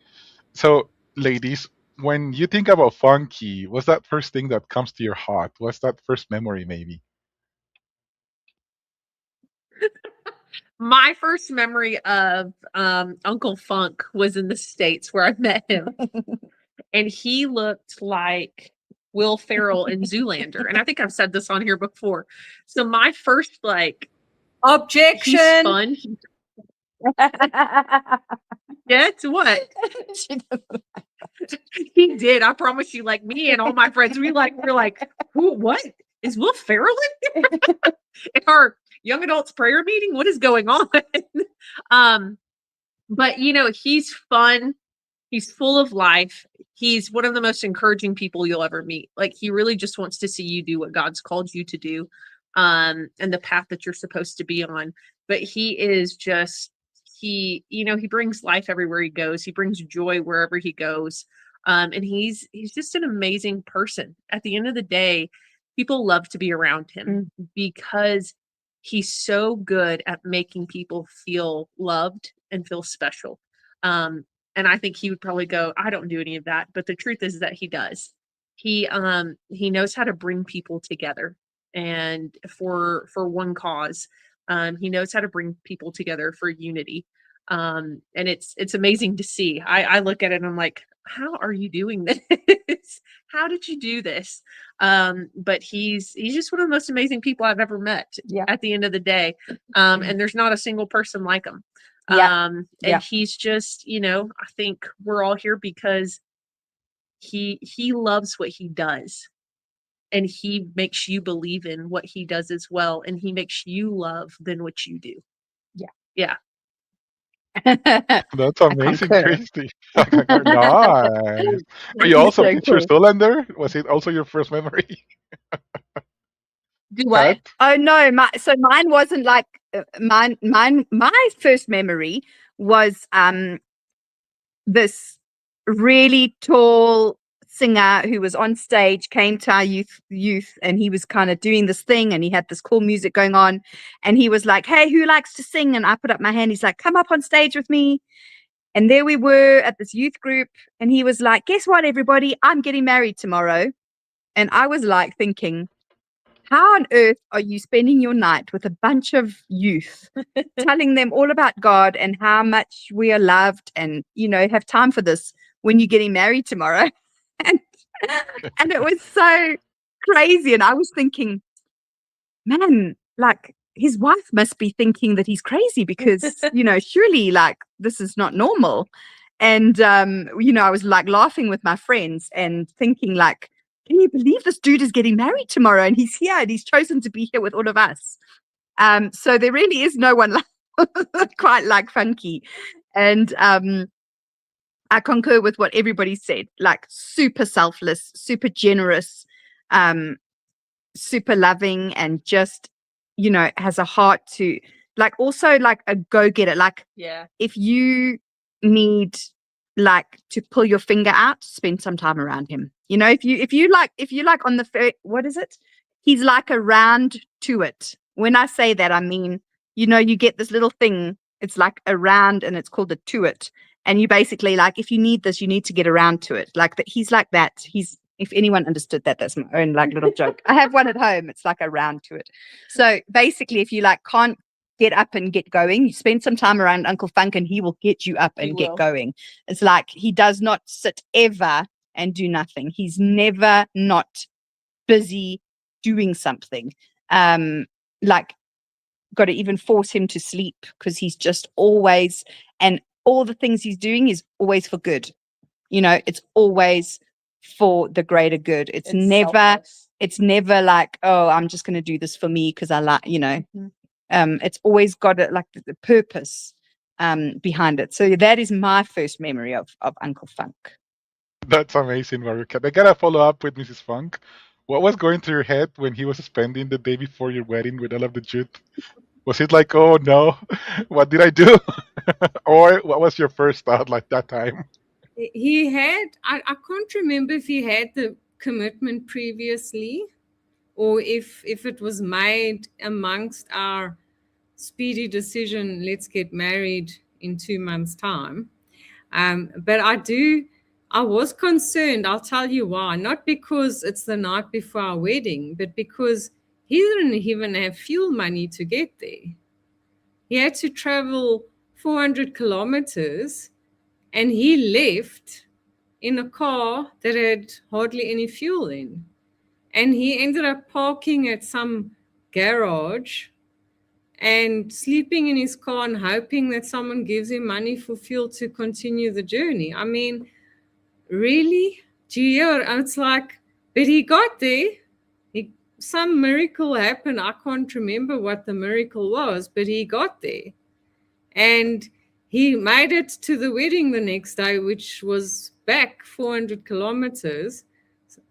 So, ladies, when you think about Funky, what's that first thing that comes to your heart? What's that first memory, maybe?
My first memory of Uncle Funk was in the States where I met him. And he looked like Will Ferrell in Zoolander. And I think I've said this on here before. So my first
objection.
He's fun. Yeah, to what? He did. I promise you, like me and all my friends, we're like, who, what? Is Will Ferrell in here? In our young adults prayer meeting? What is going on? But he's fun. He's full of life. He's one of the most encouraging people you'll ever meet. Like, he really just wants to see you do what God's called you to do, and the path that you're supposed to be on. But he is just, he brings life everywhere he goes. He brings joy wherever he goes. And he's just an amazing person. At the end of the day, people love to be around him because he's so good at making people feel loved and feel special. And I think he would probably go, I don't do any of that. But the truth is that he does. He knows how to bring people together, and for one cause. He knows how to bring people together for unity. And it's amazing to see. I look at it and I'm like, how are you doing this? How did you do this? But he's just one of the most amazing people I've ever met. At the end of the day. And there's not a single person like him. And he's just, I think we're all here because he loves what he does, and he makes you believe in what he does as well, and he makes you love than what you do. Yeah.
That's amazing, Christy. Nice. But you also teach your Zoolander? Was it also your first memory?
Do what? Oh no, mine wasn't like mine. My first memory was this really tall singer who was on stage, came to our youth, and he was kind of doing this thing, and he had this cool music going on, and he was like, "Hey, who likes to sing?" And I put up my hand. He's like, "Come up on stage with me." And there we were at this youth group, and he was like, "Guess what, everybody? I'm getting married tomorrow." And I was like thinking, how on earth are you spending your night with a bunch of youth, telling them all about God and how much we are loved, and have time for this when you're getting married tomorrow? And it was so crazy. And I was thinking, man, like, his wife must be thinking that he's crazy because, surely, like, this is not normal. And, I was like laughing with my friends and thinking, like, can you believe this dude is getting married tomorrow, and he's here, and he's chosen to be here with all of us? So there really is no one quite like Funky. And I concur with what everybody said, like, super selfless, super generous, super loving, and just, has a heart to, like, also like a go-getter. Like, if you need, like, to pull your finger out, spend some time around him. If you like on the what is it? He's like around to it. When I say that, I mean, you get this little thing. It's like a round, and it's called a to-it. And you basically, like, if you need this, you need to get around to it. Like that, he's like that. If anyone understood that, that's my own like little joke. I have one at home. It's like a round to it. So basically, if you like can't get up and get going, you spend some time around Uncle Funk, and he will get you up and get going. It's like he does not sit ever and do nothing. He's never not busy doing something. Like, got to even force him to sleep because he's just always, and all the things he's doing is always for good. It's always for the greater good. It's never selfless. It's never like, oh, I'm just going to do this for me because I like, It's always got the purpose behind it. So that is my first memory of Uncle Funk.
That's amazing, Maruka. I gotta follow up with Mrs. Funk. What was going through your head when he was spending the day before your wedding with all of the youth? Was it like, oh no, what did I do? Or what was your first thought like that time?
He had, I can't remember if he had the commitment previously or if it was made amongst our speedy decision, let's get married in 2 months' time. But I was concerned. I'll tell you why. Not because it's the night before our wedding, but because he didn't even have fuel money to get there. He had to travel 400 kilometers and he left in a car that had hardly any fuel in. And he ended up parking at some garage and sleeping in his car and hoping that someone gives him money for fuel to continue the journey. I mean, really? Gio, it's like, but he got there. Some miracle happened. I can't remember what the miracle was, but he got there. And he made it to the wedding the next day, which was back 400 kilometers.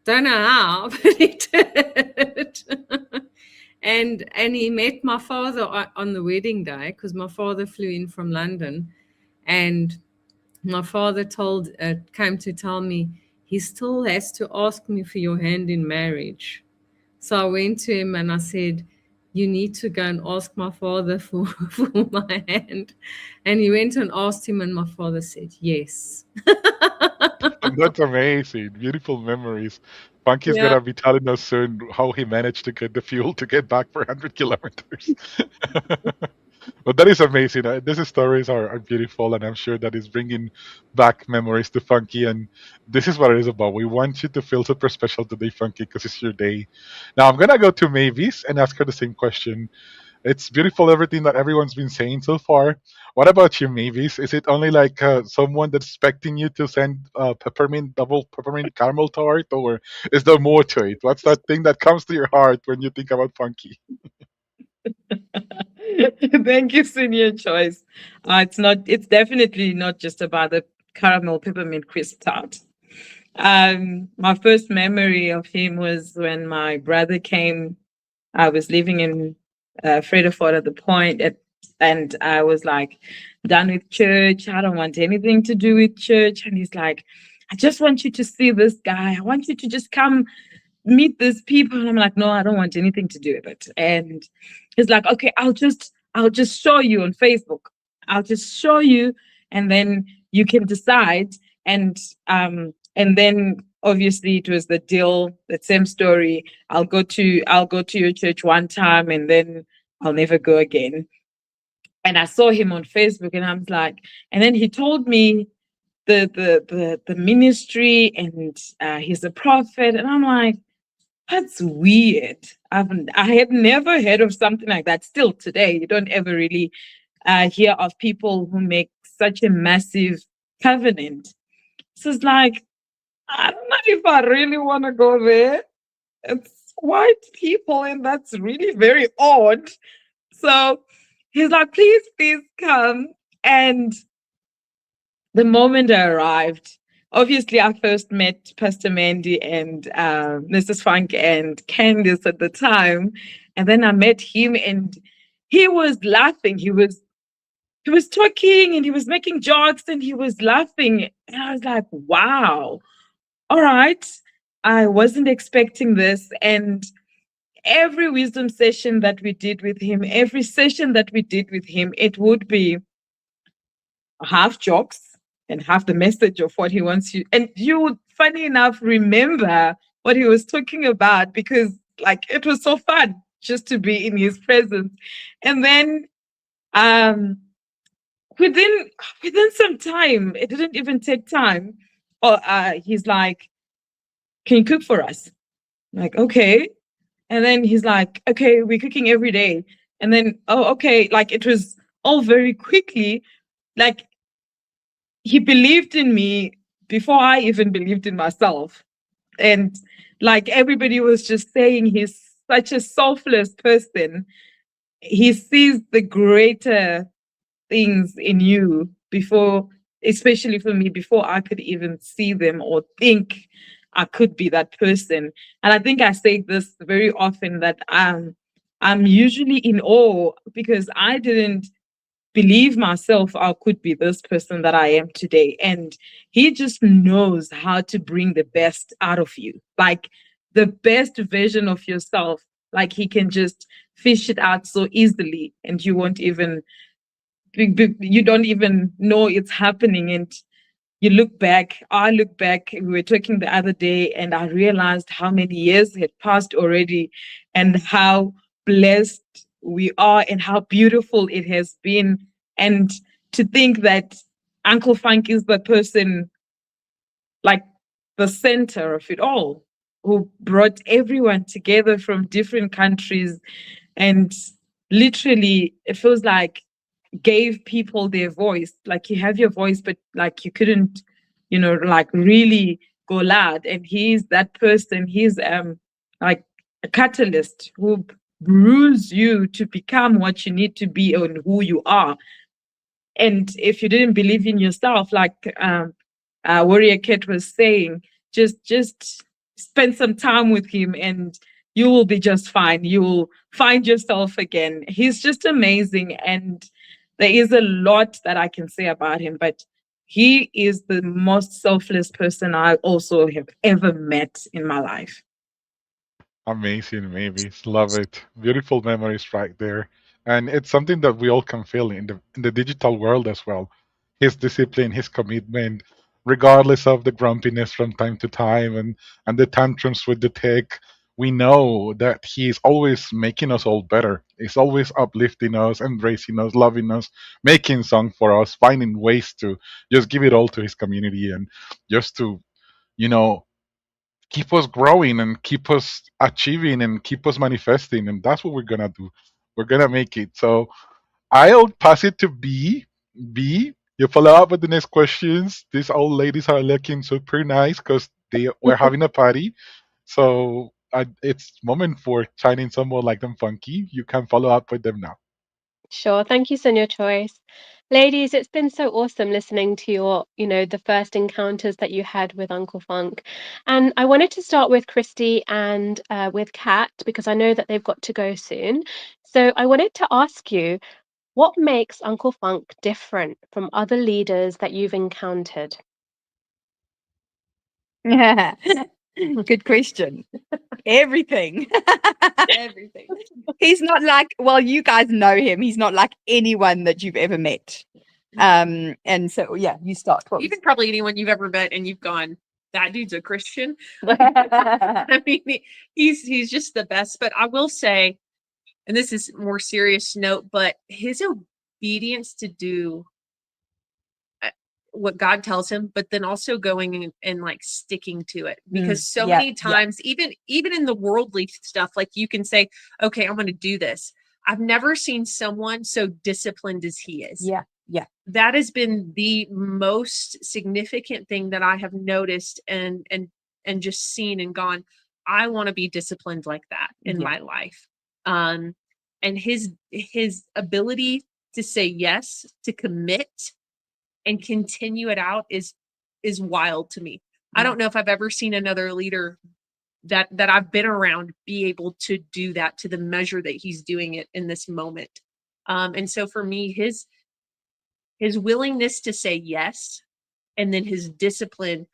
Don't know how, but he did. And he met my father on the wedding day because my father flew in from London. And my father came to tell me he still has to ask me for your hand in marriage. So I went to him and I said, you need to go and ask my father for my hand. And he went and asked him and my father said, yes.
That's amazing. Beautiful memories. Funky's going to be telling us soon how he managed to get the fuel to get back for 100 kilometers. But that is amazing. These stories are beautiful, and I'm sure that is bringing back memories to Funky. And this is what it is about. We want you to feel super special today, Funky, because it's your day. Now, I'm going to go to Mavis and ask her the same question. It's beautiful, everything that everyone's been saying so far. What about you, Mavis? Is it only like someone that's expecting you to send double peppermint caramel tart, or is there more to it? What's that thing that comes to your heart when you think about Funky?
Thank you, Senior Choice. It's definitely not just about the caramel peppermint crisp tart. My first memory of him was when my brother came. I was living in Frederick at the point, and I was like, done with church. I don't want anything to do with church. And he's like, I just want you to see this guy. I want you to just come meet these people. And I'm like, no, I don't want anything to do with it. And he's like, okay, I'll just show you on Facebook. I'll just show you, and then you can decide. And then obviously it was the deal, the same story. I'll go to your church one time and then I'll never go again. And I saw him on Facebook and I was like, and then he told me the ministry and he's a prophet. And I'm like, that's weird. I had never heard of something like that. Still today, you don't ever really hear of people who make such a massive covenant. So it's like, I don't know if I really want to go there. It's white people, and that's really very odd. So he's like, please come. And the moment I arrived, obviously I first met Pastor Mandy and Mrs. Funk and Candice at the time. And then I met him and he was laughing. He was talking and he was making jokes and he was laughing. And I was like, wow. All right, I wasn't expecting this. And every wisdom session that we did with him, it would be half jokes and half the message of what he wants you. And you would, funny enough, remember what he was talking about because like it was so fun just to be in his presence. And then within some time, it didn't even take time. He's like, can you cook for us? I'm like, okay. And then he's like, okay, we're cooking every day. And then, oh, okay. Like it was all very quickly. Like he believed in me before I even believed in myself. And like everybody was just saying he's such a selfless person. he sees the greater things in you before, especially for me, before I could even see them or think I could be that person. And I think I say this very often, that I'm usually in awe because I didn't believe myself I could be this person that I am today. And he just knows how to bring the best out of you, like the best version of yourself. Like he can just fish it out so easily, and you won't even, you don't even know it's happening. And you look back, I look back, we were talking the other day, and I realized how many years had passed already and how blessed we are and how beautiful it has been. And to think that Uncle Funk is the person, like the center of it all, who brought everyone together from different countries and literally, it feels like gave people their voice. Like you have your voice, but like you couldn't, like really go loud. And he's that person. He's like a catalyst who brews you to become what you need to be and who you are. And if you didn't believe in yourself, like Warrior Cat was saying, just spend some time with him and you will be just fine. You will find yourself again. He's just amazing. And there is a lot that I can say about him, but he is the most selfless person I also have ever met in my life.
Amazing, maybe. Love it. Beautiful memories right there. And it's something that we all can feel in the digital world as well. His discipline, his commitment, regardless of the grumpiness from time to time and the tantrums with the tech, we know that he's always making us all better. He's always uplifting us, embracing us, loving us, making song for us, finding ways to just give it all to his community and just to, you know, keep us growing and keep us achieving and keep us manifesting. And that's what we're gonna do. We're gonna make it. So I'll pass it to B. B, you follow up with the next questions. These old ladies are looking super nice because they were having a party. So it's moment for shining someone like them funky. You can follow up with them now.
Sure. Thank you, Sonia Choice. Ladies, it's been so awesome listening to your, the first encounters that you had with Uncle Funk. And I wanted to start with Christy and with Kat because I know that they've got to go soon. So I wanted to ask you, what makes Uncle Funk different from other leaders that you've encountered?
Good question. Everything. Everything. He's not like, well, you guys know him. He's not like anyone that you've ever met. And so, yeah, you start.
Even probably anyone you've ever met and you've gone, that dude's a Christian. I mean, he's just the best. But I will say, and this is more serious note, but his obedience to do what God tells him, but then also going and like sticking to it, because so many times, even in the worldly stuff, like you can say, okay, I'm going to do this. I've never seen someone so disciplined as he is.
Yeah.
That has been the most significant thing that I have noticed and just seen and gone, I want to be disciplined like that in my life. And his ability to say yes, to commit and continue it out is wild to me. I don't know if I've ever seen another leader that I've been around be able to do that to the measure that he's doing it in this moment. And so for me, his willingness to say yes and then his discipline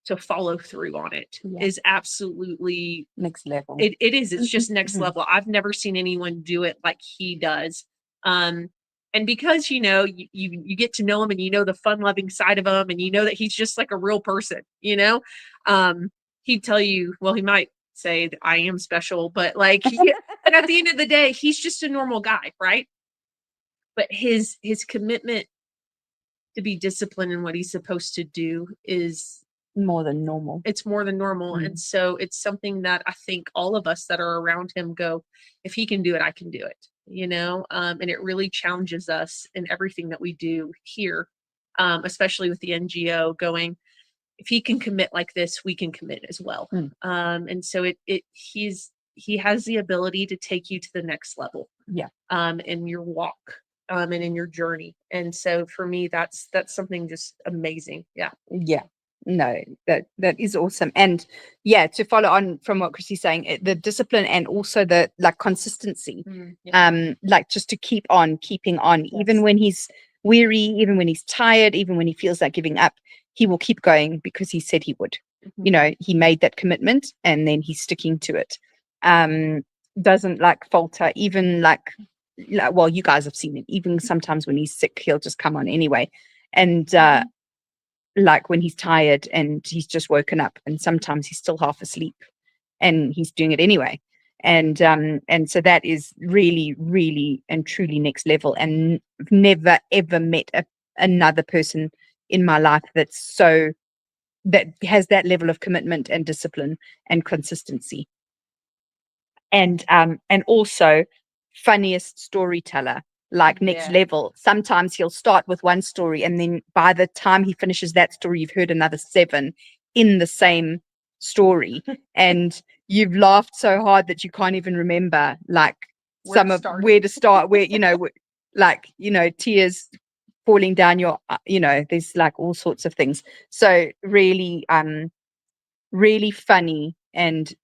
to follow through on it is absolutely
next level.
It is. It's just next level. I've never seen anyone do it like he does. And because, you get to know him and you know the fun-loving side of him and you know that he's just like a real person, he'd tell you, well, he might say I am special, but like, and at the end of the day, he's just a normal guy, right? But his commitment to be disciplined in what he's supposed to do is
more than normal.
It's more than normal. And so it's something that I think all of us that are around him go, if he can do it, I can do it. And it really challenges us in everything that we do here, especially with the NGO going, if he can commit like this, we can commit as well. And so he has the ability to take you to the next level. in your walk, and in your journey. And so for me, that's something just amazing. Yeah.
No, that is awesome. And yeah, to follow on from what Chrissy's saying, the discipline and also the like consistency, like just to keep on keeping on, even when he's weary, even when he's tired, even when he feels like giving up, he will keep going because he said he would. You know, he made that commitment and then he's sticking to it. Doesn't like falter, even like, well, you guys have seen it, even sometimes when he's sick, he'll just come on anyway. And like when he's tired and he's just woken up, and sometimes he's still half asleep and he's doing it anyway. And so that is really, really and truly next level. And I've never ever met another person in my life that has that level of commitment and discipline and consistency. And also funniest storyteller, like next level. Sometimes he'll start with one story, and then by the time he finishes that story, you've heard another 7 in the same story, and you've laughed so hard that you can't even remember like where to start, where, you know, like, you know, tears falling down your, you know, there's like all sorts of things. So really, really funny and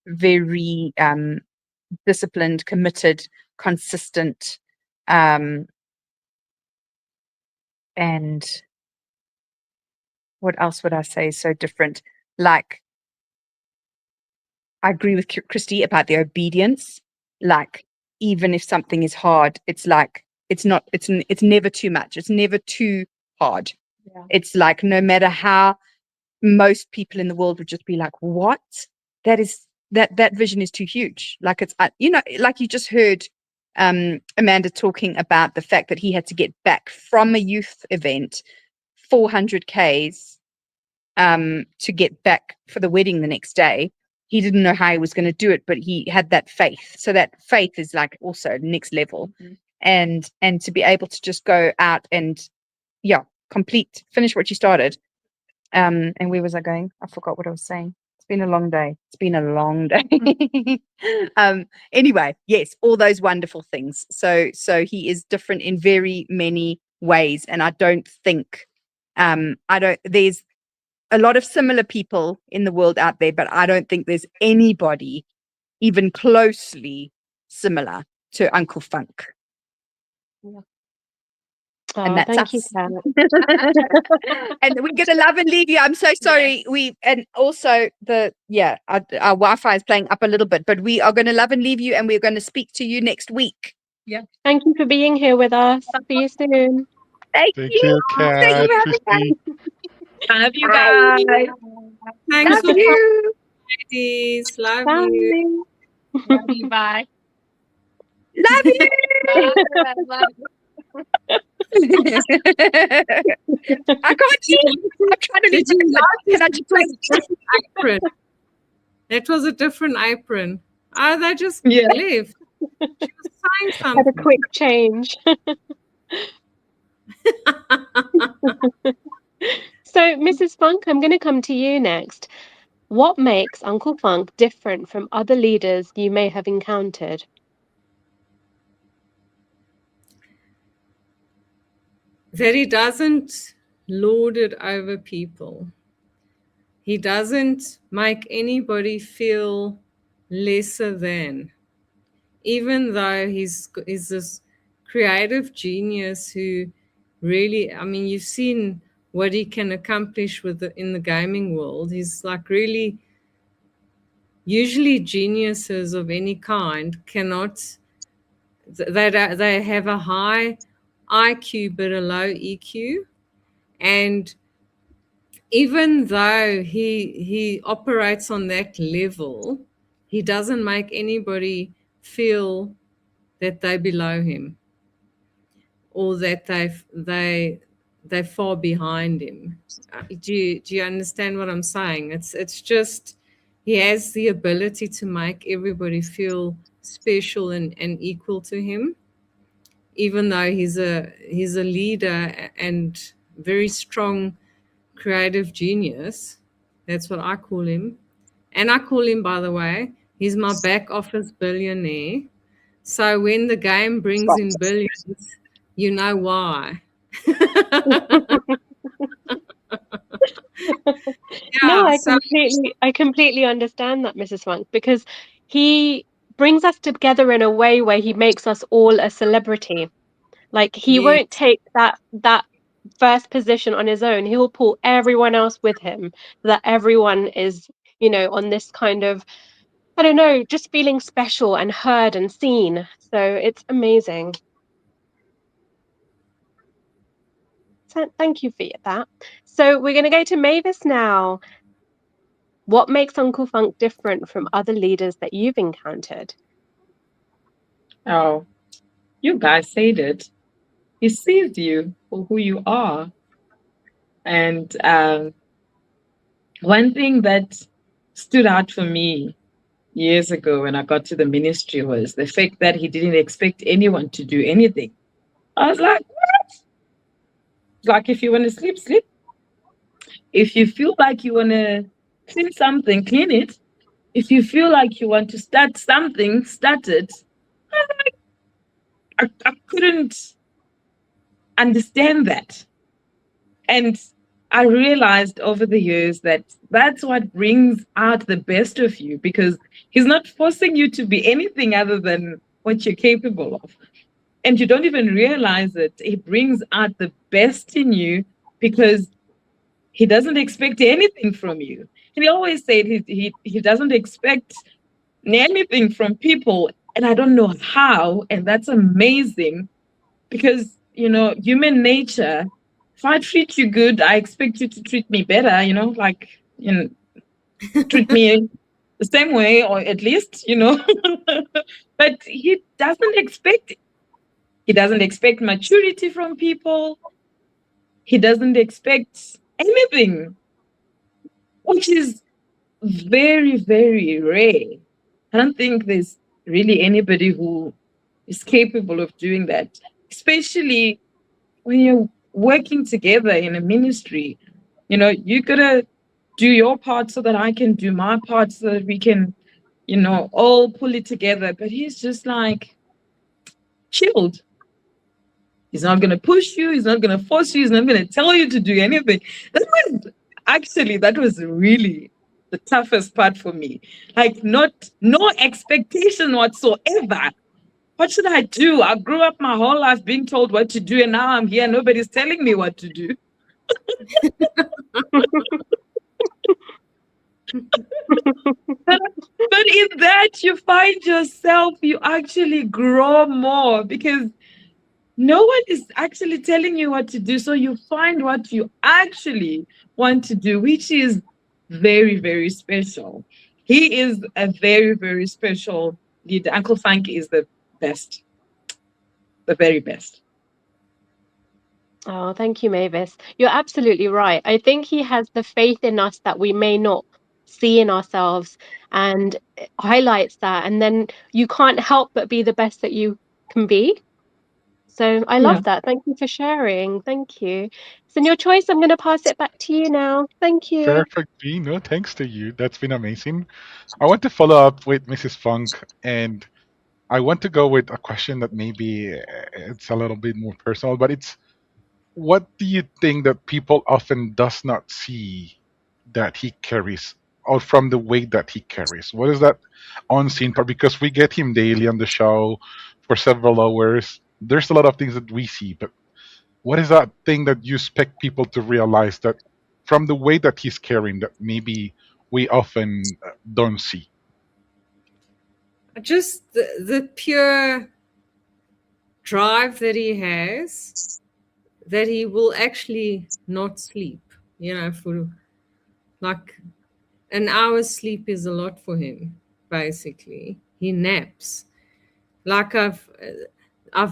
very disciplined, committed, consistent, and what else would I say is so different? Like, I agree with Christy about the obedience. Like, even if something is hard, it's like, it's never too much. It's never too hard. It's like, no matter how most people in the world would just be like, what? That vision is too huge. Like, it's, you know, like you just heard Amanda talking about the fact that he had to get back from a youth event 400 Ks to get back for the wedding the next day. He didn't know how he was going to do it, but he had that faith. So that faith is like also next level. And to be able to just go out and finish what you started. And where was I going? I forgot what I was saying. It's been a long day. Anyway, yes, all those wonderful things. So he is different in very many ways. And I don't think, there's a lot of similar people in the world out there, but I don't think there's anybody even closely similar to Uncle Funk. And that's
thank
us.
you,
And we're gonna love and leave you. I'm so sorry. And also our Wi-Fi is playing up a little bit, but we are gonna love and leave you, and we're gonna speak to you next week.
Thank you for being here with us. See you soon.
Thank you,
Kat, Christy.
Love you guys.
Thanks
Love
for
you.
ladies. Love
Bye.
you.
Love you. Bye.
Love you.
Love you.
I can't see. I'm trying to
Did you
leave. Can I just play?
Apron. That was a different apron. Oh, they just left. She was saying something.
Had a quick change. So, Mrs. Funk, I'm going to come to you next. What makes Uncle Funk different from other leaders you may have encountered?
That he doesn't lord it over people. He doesn't make anybody feel lesser than, even though he's this creative genius who really, I mean, you've seen what he can accomplish in the gaming world. He's like really, usually geniuses of any kind cannot, they have a high IQ but a low EQ. And even though he operates on that level, he doesn't make anybody feel that they're below him or that they're far behind him. Do you understand what I'm saying? It's just he has the ability to make everybody feel special and equal to him, even though he's a leader and very strong creative genius. That's what I call him. And I call him, by the way, he's my back office billionaire, So when the game brings in billions, you know why.
No,
Yeah, so
I completely understand that, Mrs. Funk, because he brings us together in a way where he makes us all a celebrity. Like he
yes,
won't take that first position on his own. He'll pull everyone else with him so that everyone is, on this kind of, I don't know, just feeling special and heard and seen. So it's amazing. So thank you for that. So we're going to go to Mavis now. What makes Uncle Funk different from other leaders that you've encountered?
Oh, you guys said it. He sees you for who you are. And one thing that stood out for me years ago when I got to the ministry was the fact that he didn't expect anyone to do anything. I was like, what? Like, if you want to sleep, sleep. If you feel like you want to clean something, clean it. If you feel like you want to start something, start it. I couldn't understand that. And I realized over the years that that's what brings out the best of you, because he's not forcing you to be anything other than what you're capable of. And you don't even realize it. He brings out the best in you because he doesn't expect anything from you. And he always said he doesn't expect anything from people. And I don't know how. And that's amazing because, human nature, if I treat you good, I expect you to treat me better, treat me the same way, or at least, but he doesn't expect maturity from people. He doesn't expect anything, which is very, very rare. I don't think there's really anybody who is capable of doing that, especially when you're working together in a ministry. You gotta do your part so that I can do my part so that we can, all pull it together. But he's just like chilled. He's not gonna push you, he's not gonna force you, he's not gonna tell you to do anything. That was really the toughest part for me. Like, no expectation whatsoever. What should I do? I grew up my whole life being told what to do, and now I'm here, nobody's telling me what to do. But in that, you find yourself, you actually grow more because no one is actually telling you what to do. So you find what you actually want to do, which is very, very special. He is a very, very special leader. Uncle Funk is the best, the very best.
Oh, thank you, Mavis. You're absolutely right. I think he has the faith in us that we may not see in ourselves and highlights that. And then you can't help but be the best that you can be. So I love that. Thank you for sharing. Thank you. So in your choice, I'm going to pass it back to you now. Thank you.
Perfect, B. No, thanks to you. That's been amazing. I want to follow up with Mrs. Funk, and I want to go with a question that maybe it's a little bit more personal, but it's, what do you think that people often does not see that he carries, or from the way that he carries? What is that on-scene part? Because we get him daily on the show for several hours. There's a lot of things that we see, but what is that thing that you expect people to realize that from the way that he's carrying that maybe we often don't see?
just the pure drive that he has, that he will actually not sleep, for like an hour's sleep is a lot for him. Basically, he naps. Like I've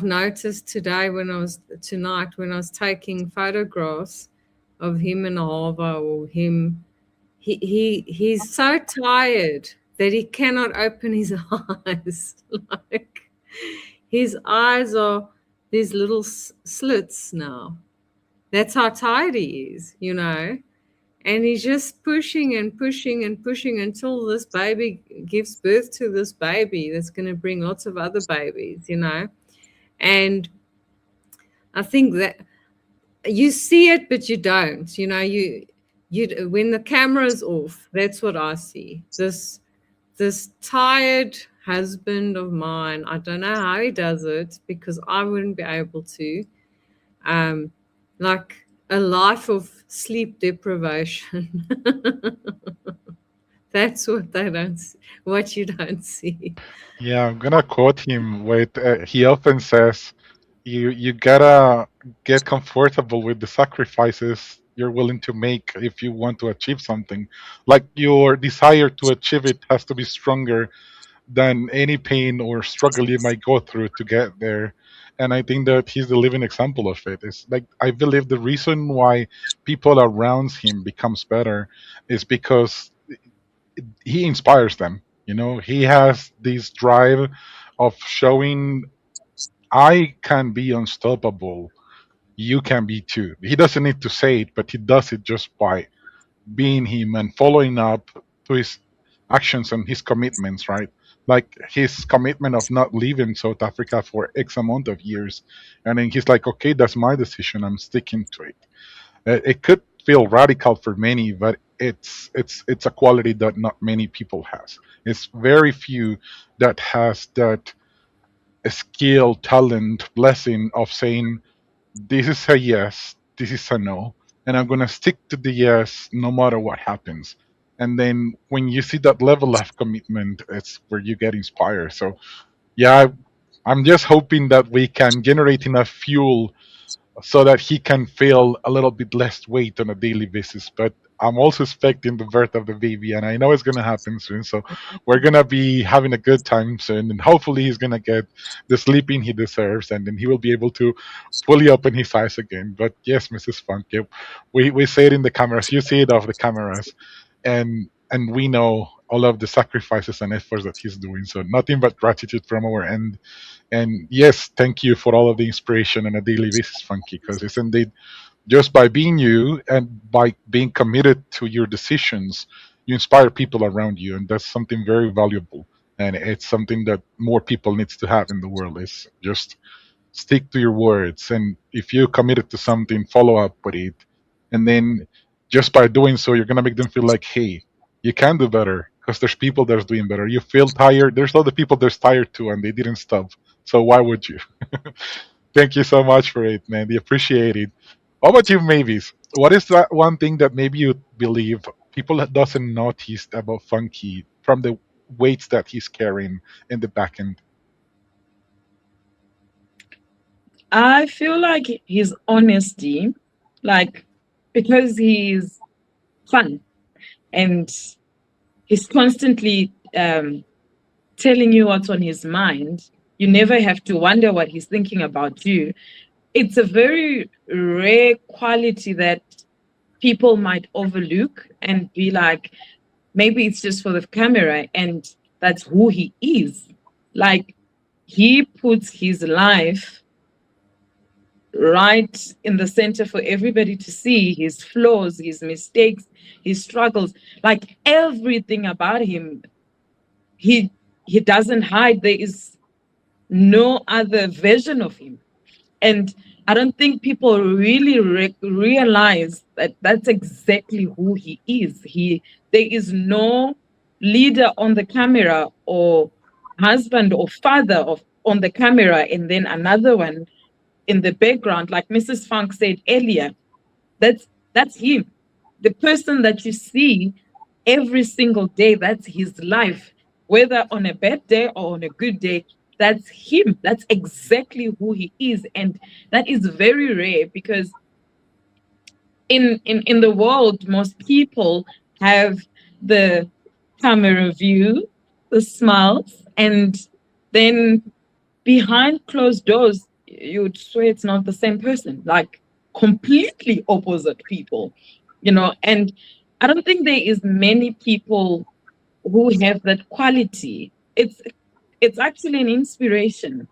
noticed tonight when I was taking photographs of him in the harbor, or him, he's so tired that he cannot open his eyes. Like, his eyes are these little slits now. That's how tired he is, And he's just pushing and pushing and pushing until this baby gives birth to this baby that's going to bring lots of other babies, you know. And I think that you see it, but you don't. You know, you when the camera's off, that's what I see. This tired husband of mine. I don't know how he does it because I wouldn't be able to. Like a life of sleep deprivation. That's what they don't. What you don't see.
Yeah, I'm gonna quote him. With he often says, "You gotta get comfortable with the sacrifices you're willing to make if you want to achieve something. Like your desire to achieve it has to be stronger than any pain or struggle you might go through to get there." And I think that he's the living example of it. It's like I believe the reason why people around him becomes better is because he inspires them. You know, he has this drive of showing I can be unstoppable. You can be too. He doesn't need to say it, but he does it just by being him and following up to his actions and his commitments, right? Like his commitment of not leaving South Africa for X amount of years. And then he's like, okay, that's my decision. I'm sticking to it. It could feel radical for many, but it's a quality that not many people has. It's very few that has that skill, talent, blessing of saying this is a yes, this is a no, and I'm gonna stick to the yes no matter what happens. And then when you see that level of commitment, it's where you get inspired. So yeah, I'm just hoping that we can generate enough fuel so that he can feel a little bit less weight on a daily basis. But I'm also expecting the birth of the baby, and I know it's gonna happen soon. So we're gonna be having a good time soon, and hopefully he's gonna get the sleeping he deserves, and then he will be able to fully open his eyes again. But yes, Mrs. Funk, yep, we say it in the cameras, you see it off the cameras, and we know all of the sacrifices and efforts that he's doing. So nothing but gratitude from our end. And yes, thank you for all of the inspiration on a daily basis, Funky, because it's indeed just by being you and by being committed to your decisions, you inspire people around you, and that's something very valuable. And it's something that more people needs to have in the world. Is just stick to your words, and if you're committed to something, follow up with it. And then just by doing so, you're gonna make them feel like, hey, you can do better because there's people that's doing better. You feel tired, there's other people that's tired too, and they didn't stop. So why would you? Thank you so much for it, man. We appreciate it. How about you, Mavis? What is that one thing that maybe you believe people that doesn't notice about Funky from the weights that he's carrying in the back end?
I feel like his honesty, like because he's fun and he's constantly telling you what's on his mind. You never have to wonder what he's thinking about you. It's a very rare quality that people might overlook and be like, maybe it's just for the camera, and that's who he is. Like, he puts his life right in the center for everybody to see, his flaws, his mistakes, his struggles, like everything about him. He doesn't hide. There is no other version of him. And I don't think people really realize that that's exactly who he is. There is no leader on the camera or husband or father on the camera and then another one in the background. Like Mrs. Funk said earlier, that's him. The person that you see every single day, that's his life. Whether on a bad day or on a good day, that's him. That's exactly who he is. And that is very rare because in the world, most people have the camera view, the smiles, and then behind closed doors, you would swear it's not the same person, like completely opposite people, and I don't think there is many people who have that quality. It's actually an inspiration.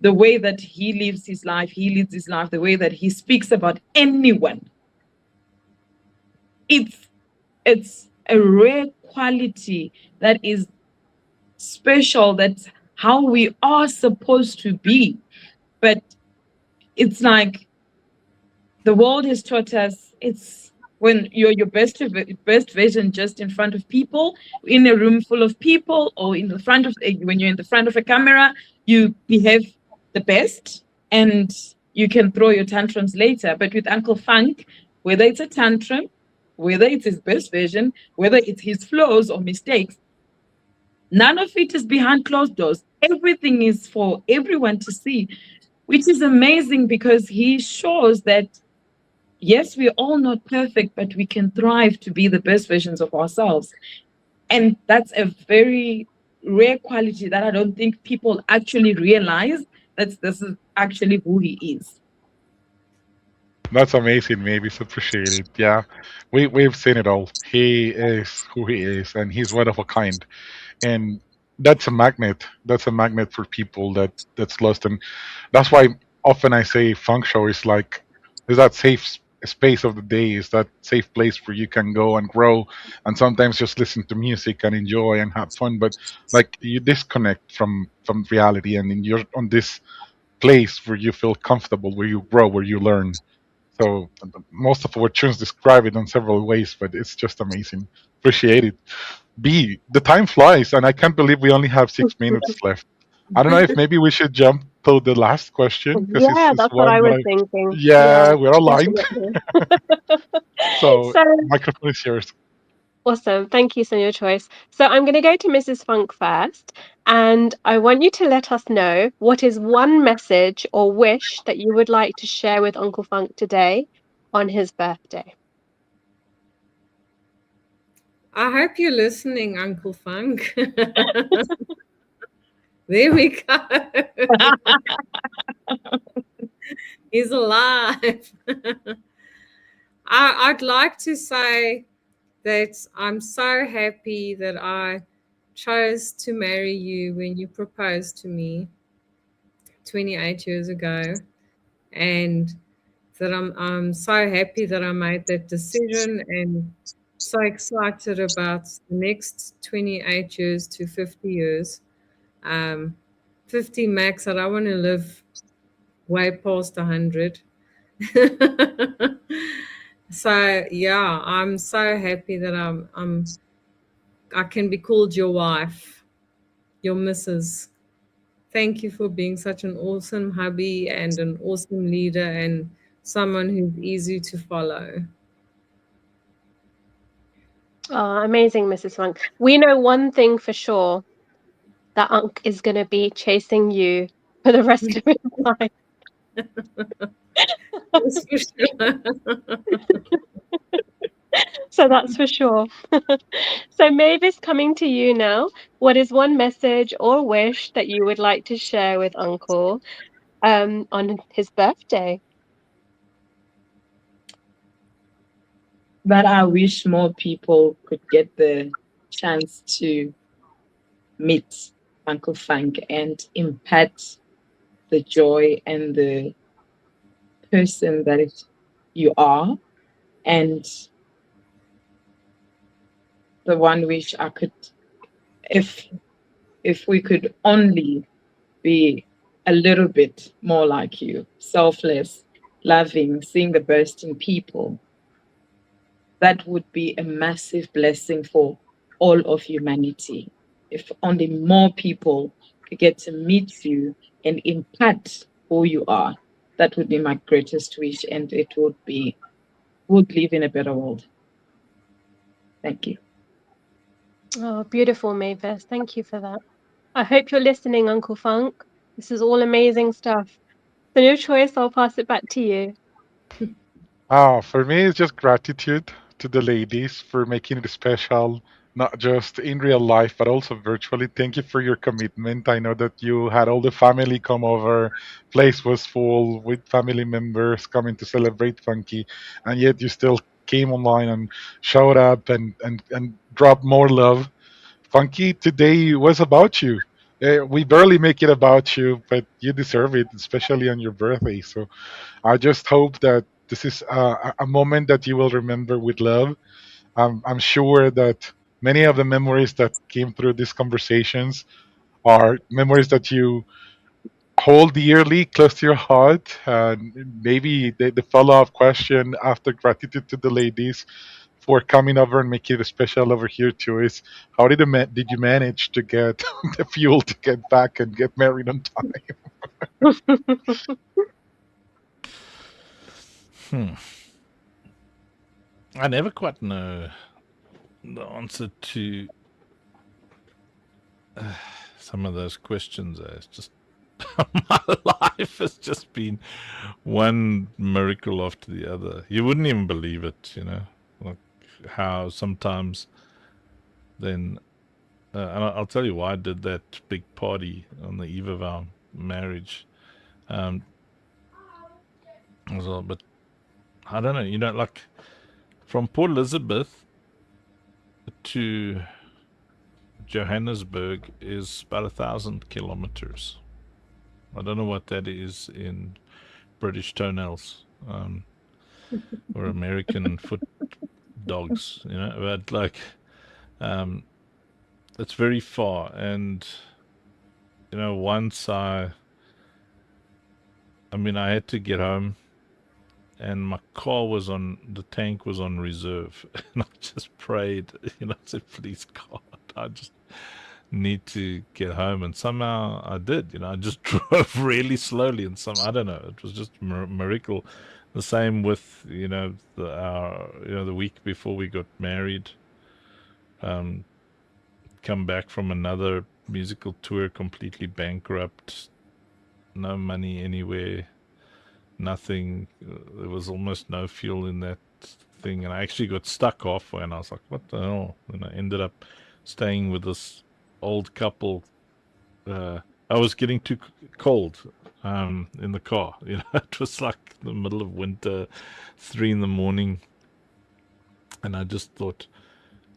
The way that he lives his life, the way that he speaks about anyone. it's a rare quality that is special. That's how we are supposed to be. But it's like the world has taught us it's when you're your best version just in front of people, in a room full of people, or in the front of when you're in the front of a camera, you behave the best and you can throw your tantrums later. But with Uncle Funk, whether it's a tantrum, whether it's his best version, whether it's his flaws or mistakes, none of it is behind closed doors. Everything is for everyone to see, which is amazing because he shows that yes, we're all not perfect, but we can thrive to be the best versions of ourselves. And that's a very rare quality that I don't think people actually realize that this is actually who he is.
That's amazing, Mavis. Appreciate it. Yeah, we've seen it all. He is who he is, and he's one of a kind. And that's a magnet. That's a magnet for people that's lost. And that's why often I say funk show is that safe space of the day, is that safe place where you can go and grow, and sometimes just listen to music and enjoy and have fun. But like you disconnect from reality, and then you're on this place where you feel comfortable, where you grow, where you learn. So most of our tunes describe it in several ways, but it's just amazing. Appreciate it. B, the time flies, and I can't believe we only have 6 minutes left. I don't know if maybe we should jump to the last question because
Yeah,
it's
that's what
one
I was
that
thinking.
yeah, we're aligned.
Definitely.
So
So
microphone is yours.
awesome. Thank you, Sonia Choice. So I'm going to go to Mrs. Funk first, and I want you to let us know what is one message or wish that you would like to share with Uncle Funk today on his birthday.
I hope you're listening, Uncle Funk. There we go. He's alive. I'd like to say that I'm so happy that I chose to marry you when you proposed to me 28 years ago, and that I'm so happy that I made that decision, and so excited about the next 28 years to 50 years. 50 max. I don't want to live way past 100. So yeah, I'm so happy that I can be called your wife, your missus. Thank you for being such an awesome hubby and an awesome leader and someone who's easy to follow.
Oh, amazing, Mrs. Funk. We know one thing for sure, that Unc is going to be chasing you for the rest of his life.
That's for sure.
So that's for sure. So Mavis, coming to you now. What is one message or wish that you would like to share with Uncle on his birthday?
That I wish more people could get the chance to meet Uncle Funk and impart the joy and the person that you are. And the one wish I could, if we could only be a little bit more like you, selfless, loving, seeing the best in people, that would be a massive blessing for all of humanity. If only more people could get to meet you and impart who you are, that would be my greatest wish, and it would live in a better world. Thank you.
Oh, beautiful, Mavis. Thank you for that. I hope you're listening, Uncle Funk. This is all amazing stuff. So your choice, I'll pass it back to you.
For me, it's just gratitude to the ladies for making it special, not just in real life, but also virtually. Thank you for your commitment. I know that you had all the family come over, place was full with family members coming to celebrate Funky, and yet you still came online and showed up and dropped more love. Funky, today was about you. We barely make it about you, but you deserve it, especially on your birthday. So I just hope that this is a moment that you will remember with love. I'm sure that many of the memories that came through these conversations are memories that you hold dearly close to your heart. Maybe the follow-up question after gratitude to the ladies for coming over and making it special over here too is how did you manage to get the fuel to get back and get married on time?
I never quite know the answer to some of those questions. It's just my life has just been one miracle after the other. You wouldn't even believe it, like how sometimes then, and I'll tell you why I did that big party on the eve of our marriage. As well, but I don't know, like from Port Elizabeth to Johannesburg is about 1,000 kilometers. I don't know what that is in British toenails, or American foot dogs, but like, it's very far. And, once I had to get home and my car the tank was on reserve. And I just prayed, I said, please God, I just need to get home. And somehow I did, I just drove really slowly, and I don't know, it was just a miracle. The same with, the week before we got married, come back from another musical tour, completely bankrupt, no money anywhere, nothing. There was almost no fuel in that thing, and I actually got stuck halfway, and I was like, what the hell? And I ended up staying with this old couple. I was getting too cold in the car. It was like the middle of winter, 3 a.m, and I just thought,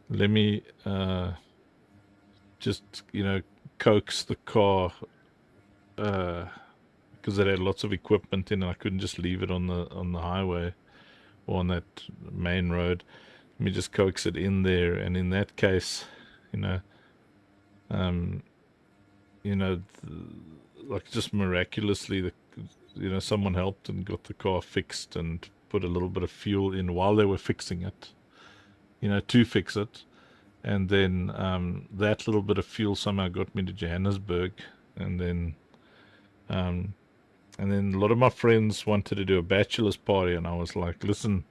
let me just coax the car, because it had lots of equipment in, and I couldn't just leave it on the highway or on that main road. Let me just coax it in there, and in that case, like just miraculously, someone helped and got the car fixed and put a little bit of fuel in while they were fixing it, to fix it. And then that little bit of fuel somehow got me to Johannesburg, and then a lot of my friends wanted to do a bachelor's party, and I was like, listen,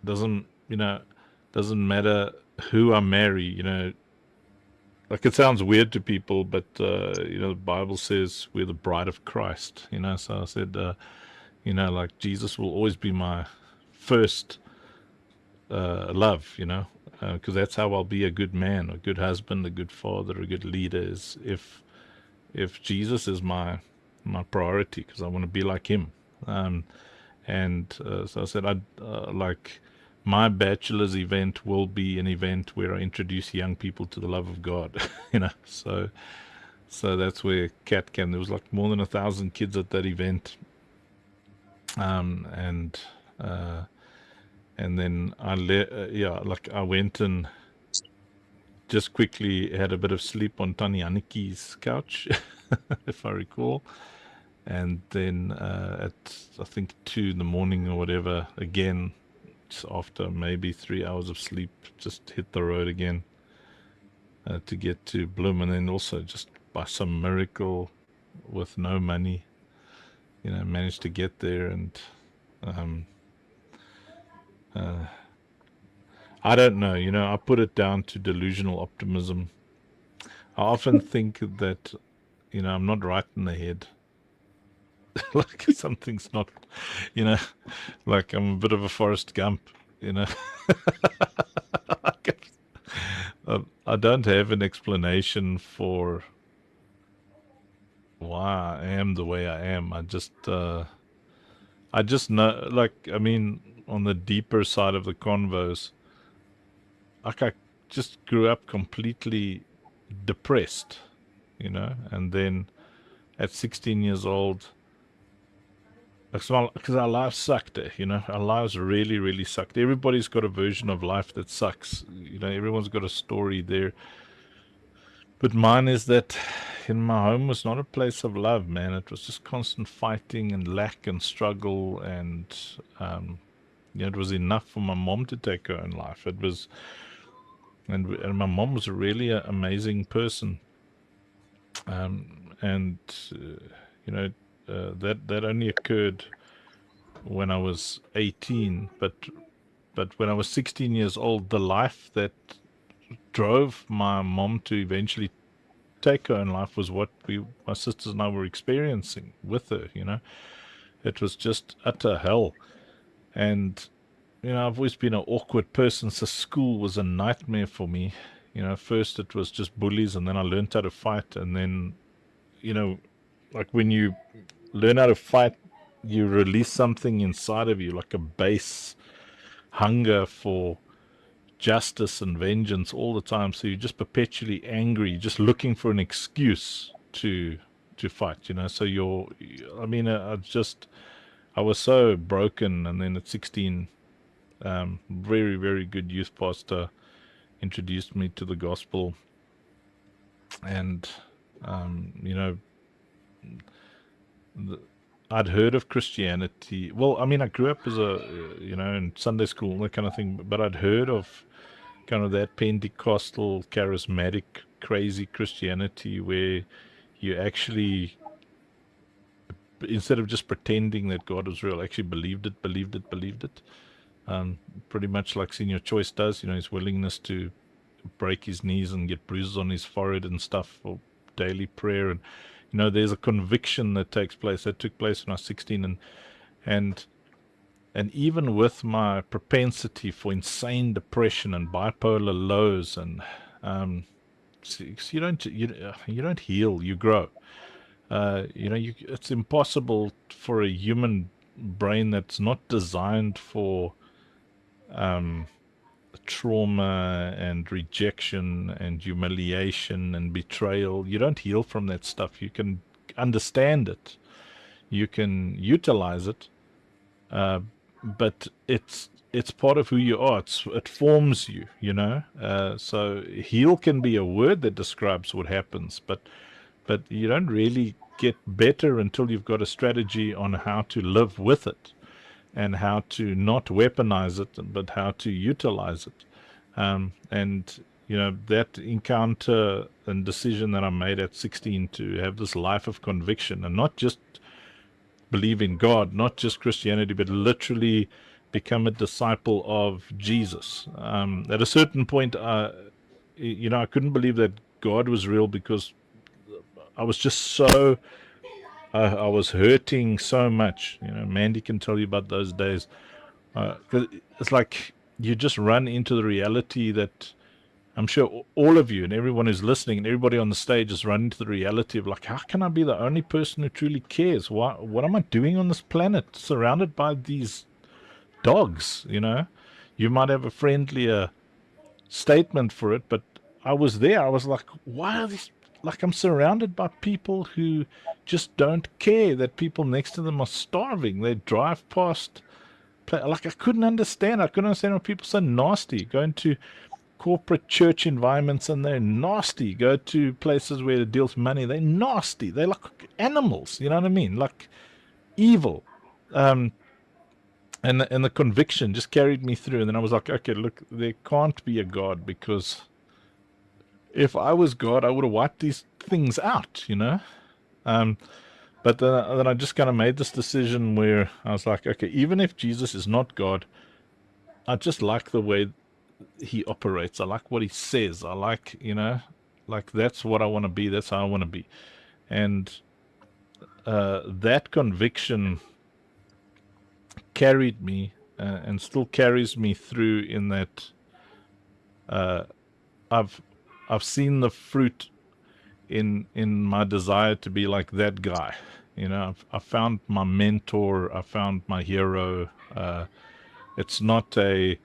doesn't matter who I marry, like it sounds weird to people, but the Bible says we're the bride of Christ, so I said, like Jesus will always be my first love, because that's how I'll be a good man, a good husband, a good father, a good leader, is if Jesus is my priority, because I want to be like him. So I said, I'd like my bachelor's event will be an event where I introduce young people to the love of God, so that's where Cat came. There was like more than 1,000 kids at that event, and then I went and just quickly had a bit of sleep on Tani Aniki's couch, if I recall. And then at, I think, 2 a.m. or whatever, again, just after maybe 3 hours of sleep, just hit the road again to get to Bloem. And then also just by some miracle with no money, managed to get there. And I don't know, I put it down to delusional optimism. I often think that, I'm not right in the head. Like something's not, like I'm a bit of a Forrest Gump, I don't have an explanation for why I am the way I am. I just know, like, on the deeper side of the convos, like I just grew up completely depressed, and then at 16 years old, because our lives sucked, you know. Our lives really, really sucked. Everybody's got a version of life that sucks. You know, everyone's got a story there. But mine is that in my home was not a place of love, man. It was just constant fighting and lack and struggle, and you know, it was enough for my mom to take her own life. It was, and my mom was a really amazing person, and you know, that only occurred when I was 18, but when I was 16 years old, the life that drove my mom to eventually take her own life was what my sisters and I were experiencing with her, you know. It was just utter hell. And, you know, I've always been an awkward person, so school was a nightmare for me. You know, first it was just bullies, and then I learned how to fight, and then, you know, like when you learn how to fight, you release something inside of you, like a base hunger for justice and vengeance all the time. So you're just perpetually angry, just looking for an excuse to fight, you know. So I mean, I was so broken. And then at 16, very, very good youth pastor introduced me to the gospel. And, you know, I'd heard of Christianity. Well, I mean, I grew up as you know, in Sunday school, that kind of thing, but I'd heard of kind of that Pentecostal, charismatic, crazy Christianity where you actually, instead of just pretending that God was real, actually believed it. Pretty much like Senior Choice does, you know, his willingness to break his knees and get bruises on his forehead and stuff for daily prayer. And, you know, there's a conviction that took place when I was 16. And even with my propensity for insane depression and bipolar lows, and you don't heal, you grow. You know, it's impossible for a human brain that's not designed for trauma and rejection and humiliation and betrayal. You don't heal from that stuff. You can understand it, you can utilize it, but it's part of who you are. It forms you, you know. So heal can be a word that describes what happens, but you don't really get better until you've got a strategy on how to live with it, and how to not weaponize it, but how to utilize it. And, you know, that encounter and decision that I made at 16 to have this life of conviction, and not just believe in God, not just Christianity, but literally become a disciple of Jesus. At a certain point, you know, I couldn't believe that God was real, because I was just so, I was hurting so much. You know, Mandy can tell you about those days. 'Cause it's like you just run into the reality that I'm sure all of you and everyone who's listening and everybody on the stage is running into the reality of, like, how can I be the only person who truly cares? What am I doing on this planet surrounded by these dogs? You know, you might have a friendlier statement for it, but I was there. I was like, why are these, like, I'm surrounded by people who just don't care that people next to them are starving. They drive past, like, I couldn't understand why people are so nasty. Go into corporate church environments and they're nasty. Go to places where it deals with money, they're nasty. They're like animals, you know what I mean? Like evil. And the conviction just carried me through. And then I was like, okay, look, there can't be a God, because if I was God, I would have wiped these things out, you know? But then I just kind of made this decision where I was like, okay, even if Jesus is not God, I just like the way he operates. I like what he says. I like, you know, like that's what I want to be. That's how I want to be. And that conviction carried me and still carries me through, in that I've seen the fruit in my desire to be like that guy. You know, I found my mentor. I found my hero. It's not a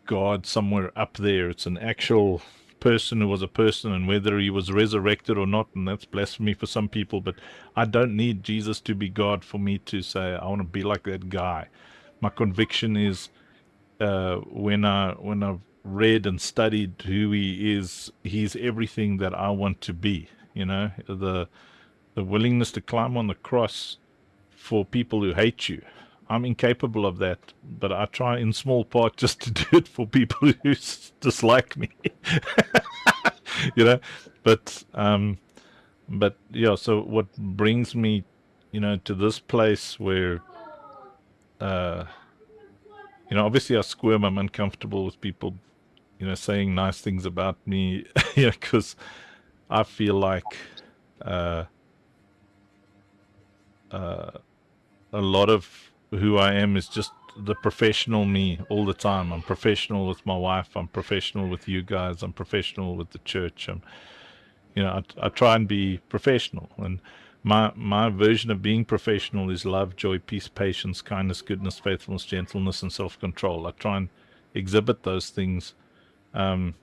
God somewhere up there. It's an actual person who was a person, and whether he was resurrected or not, and that's blasphemy for some people, but I don't need Jesus to be God for me to say I want to be like that guy. My conviction is when I've read and studied who he is, he's everything that I want to be. You know, the willingness to climb on the cross for people who hate you. I'm incapable of that, but I try in small part just to do it for people who dislike me. You know, but yeah. So what brings me, you know, to this place where, you know, obviously I squirm. I'm uncomfortable with people, you know, saying nice things about me, you know, because I feel like a lot of who I am is just the professional me all the time. I'm professional with my wife. I'm professional with you guys. I'm professional with the church. You know, I try and be professional. And my version of being professional is love, joy, peace, patience, kindness, goodness, faithfulness, gentleness, and self-control. I try and exhibit those things. And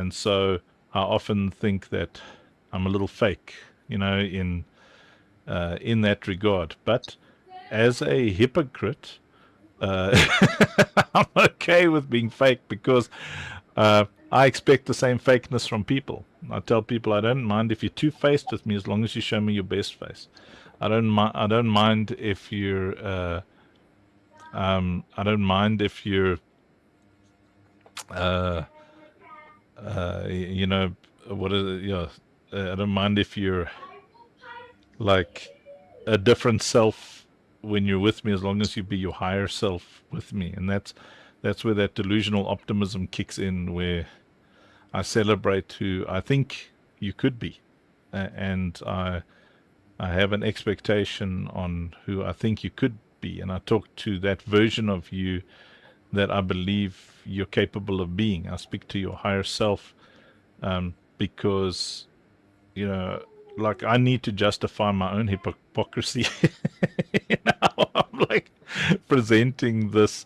so I often think that I'm a little fake, you know, in that regard. But as a hypocrite, I'm okay with being fake because I expect the same fakeness from people. I tell people I don't mind if you're two-faced with me as long as you show me your best face. I don't mind if you're I don't mind if you're you know, what is it, you know, I don't mind if you're like a different self when you're with me, as long as you be your higher self with me. And that's where that delusional optimism kicks in, where I celebrate who I think you could be, and I have an expectation on who I think you could be, and I talk to that version of you that I believe you're capable of being. I speak to your higher self, because, you know, like I need to justify my own hypocrisy. You know, I'm like presenting this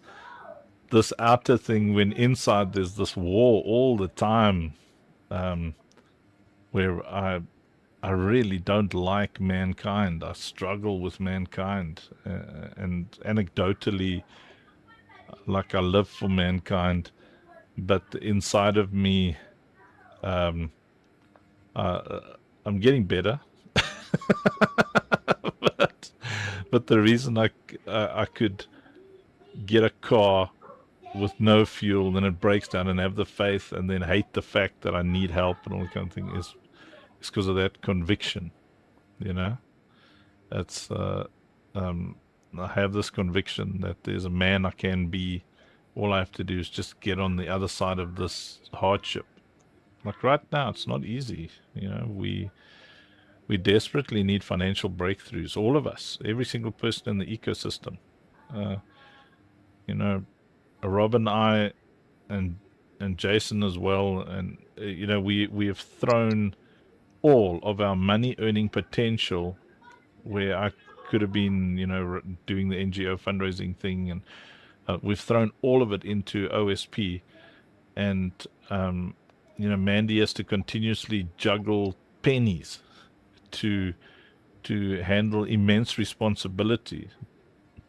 outer thing when inside there's this war all the time, where I really don't like mankind. I struggle with mankind, and anecdotally, like I live for mankind, but inside of me, I'm getting better. but the reason I could get a car with no fuel, then it breaks down, and have the faith, and then hate the fact that I need help and all that kind of thing is because of that conviction. You know, it's I have this conviction that there's a man I can be. All I have to do is just get on the other side of this hardship. Like right now, it's not easy. You know, we desperately need financial breakthroughs. All of us, every single person in the ecosystem. You know, Rob and I, and Jason as well, and you know, we have thrown all of our money earning potential, where I could have been, you know, doing the NGO fundraising thing, and we've thrown all of it into OSP, and you know, Mandy has to continuously juggle pennies to handle immense responsibility.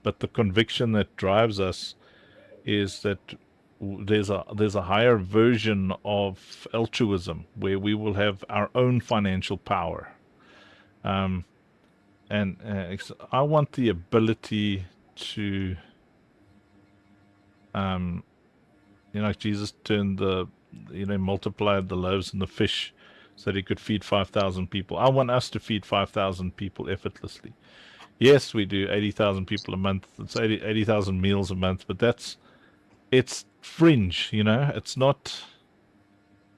But the conviction that drives us is that there's a higher version of altruism, where we will have our own financial power. And I want the ability to, you know, Jesus turned multiplied the loaves and the fish so that he could feed 5,000 people. I want us to feed 5,000 people effortlessly. Yes, we do 80,000 people a month. It's 80,000 meals a month, but it's fringe, you know. It's not.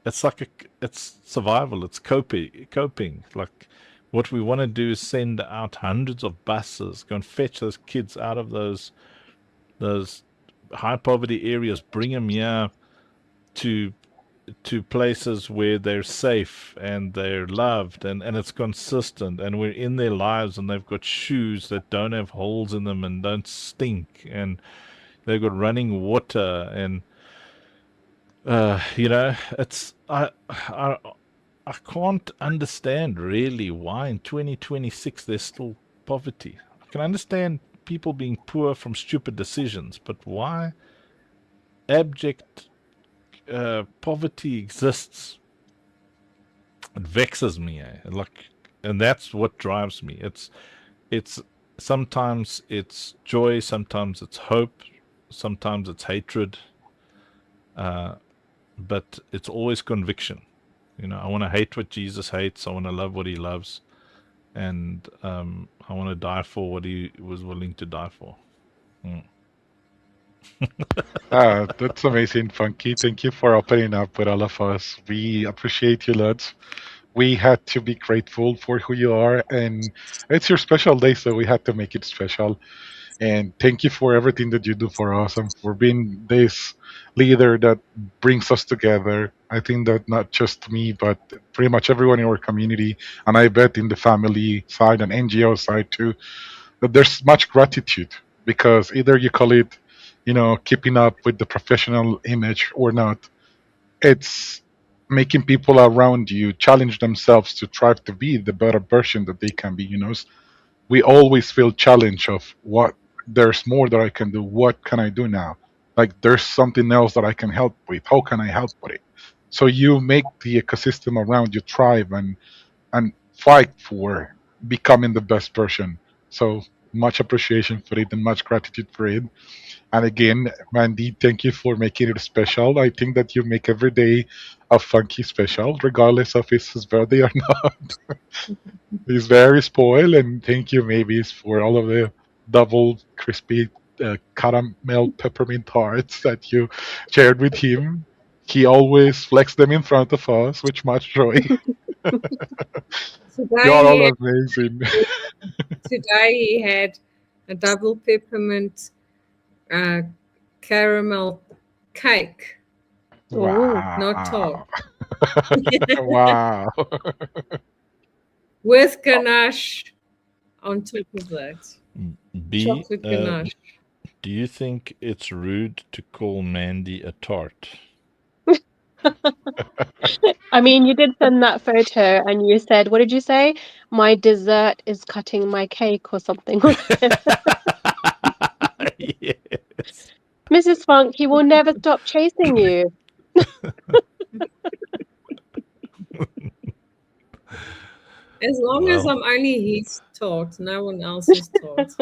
It's like it's survival. It's coping. Like, what we want to do is send out hundreds of buses, go and fetch those kids out of those high poverty areas, bring them here to places where they're safe and they're loved, and it's consistent, and we're in their lives, and they've got shoes that don't have holes in them and don't stink, and they've got running water, and You know, it's I can't understand really why in 2026 there's still poverty. I can understand people being poor from stupid decisions, but why abject poverty exists? It vexes me, and that's what drives me. It's sometimes it's joy, sometimes it's hope, sometimes it's hatred, but it's always conviction. You know, I want to hate what Jesus hates. I want to love what he loves, and I want to die for what he was willing to die for.
That's amazing, Funky. Thank you for opening up with all of us. We appreciate you lots. We had to be grateful for who you are, and it's your special day, so we had to make it special. And thank you for everything that you do for us and for being this leader that brings us together. I think that not just me, but pretty much everyone in our community, and I bet in the family side and NGO side too, that there's much gratitude because either you call it, keeping up with the professional image or not, it's making people around you challenge themselves to try to be the better version that they can be. We always feel challenge of what there's more that I can do. What can I do now? Like there's something else that I can help with. How can I help with it? So you make the ecosystem around you thrive and fight for becoming the best version. So much appreciation for it and much gratitude for it. And again, Mandy, thank you for making it special. I think that you make every day a funky special, regardless of if it's his birthday or not. He's very spoiled, and thank you, Mavis, for all of the double crispy caramel peppermint tarts that you shared with him. He always flexed them in front of us with much joy. You're all amazing.
Today he had a double peppermint caramel cake.
Wow.
Not tart.
Wow.
With ganache on top of that. Chocolate ganache.
Do you think it's rude to call Mandy a tart?
I mean, you did send that photo and you said, what did you say? My dessert is cutting my cake or something.
Yes.
Mrs. Funk, he will never stop chasing you.
As long as I'm only his taught, no one else is taught.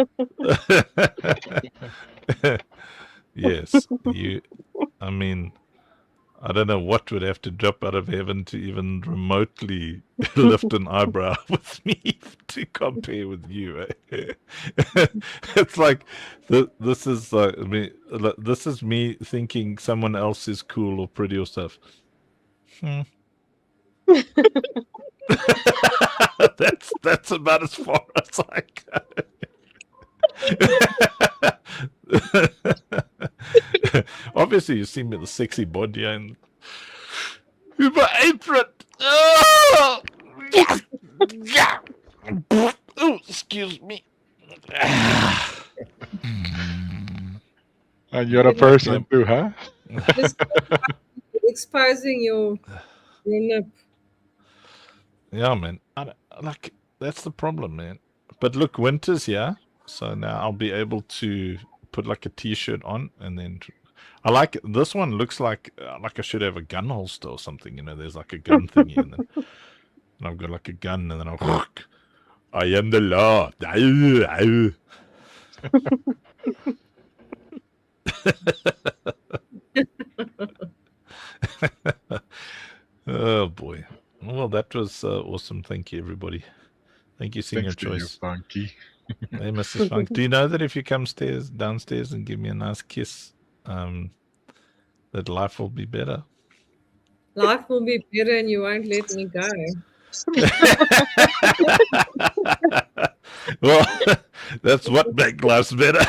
Yes, I mean, I don't know what would have to drop out of heaven to even remotely lift an eyebrow with me to compare with you. It's like this is this is me thinking someone else is cool or pretty or stuff. That's about as far as I go. Obviously, you see me with a sexy body and my apron. Oh, yeah. Oh, excuse me.
And you're a person too, huh?
Exposing your nip.
Yeah, man. Like that's the problem, man. But look, winter's here, so now I'll be able to put like a t-shirt on, and then I like it. This one looks like I should have a gun holster or something. There's like a gun thingy, and then and I've got like a gun, and then I am the law. Oh boy. Well, that was awesome. Thank you, everybody. Thank you, Senior Choice.
Funky.
Hey, Mrs. Funk. Do you know that if you come downstairs and give me a nice kiss, that life will be better?
Life will be better and you won't let me go.
Well, that's what makes life better.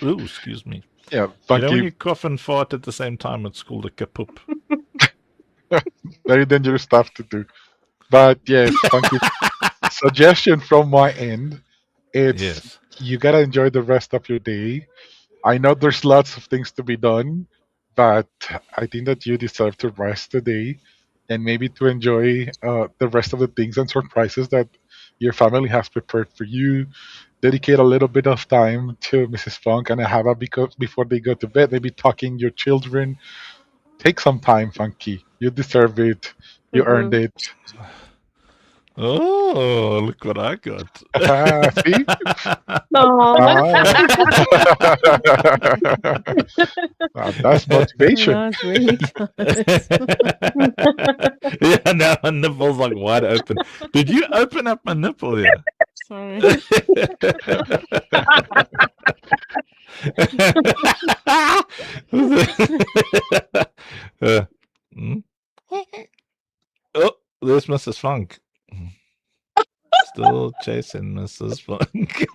Ooh, excuse me.
Yeah, Funky.
When you cough and fart at the same time, it's called a kapoop.
Very dangerous stuff to do. But yes, Funky. Suggestion from my end. It's you gotta enjoy the rest of your day. I know there's lots of things to be done, but I think that you deserve to rest today and maybe to enjoy the rest of the things and surprises that your family has prepared for you. Dedicate a little bit of time to Mrs. Funk and have a because before they go to bed, maybe talking your children. Take some time, Funky. You deserve it. You earned it.
Oh, look what I got.
See? That's motivation.
That's really good.
Yeah, now my nipple's like wide open. Did you open up my nipple here?
Sorry.
Oh, there's Mrs. Funk. Still chasing Mrs. Funk.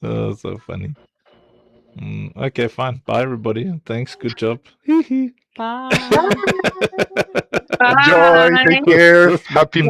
Oh, so funny. Okay, fine. Bye, everybody. Thanks. Good job.
Bye.
Enjoy. Take care. Happy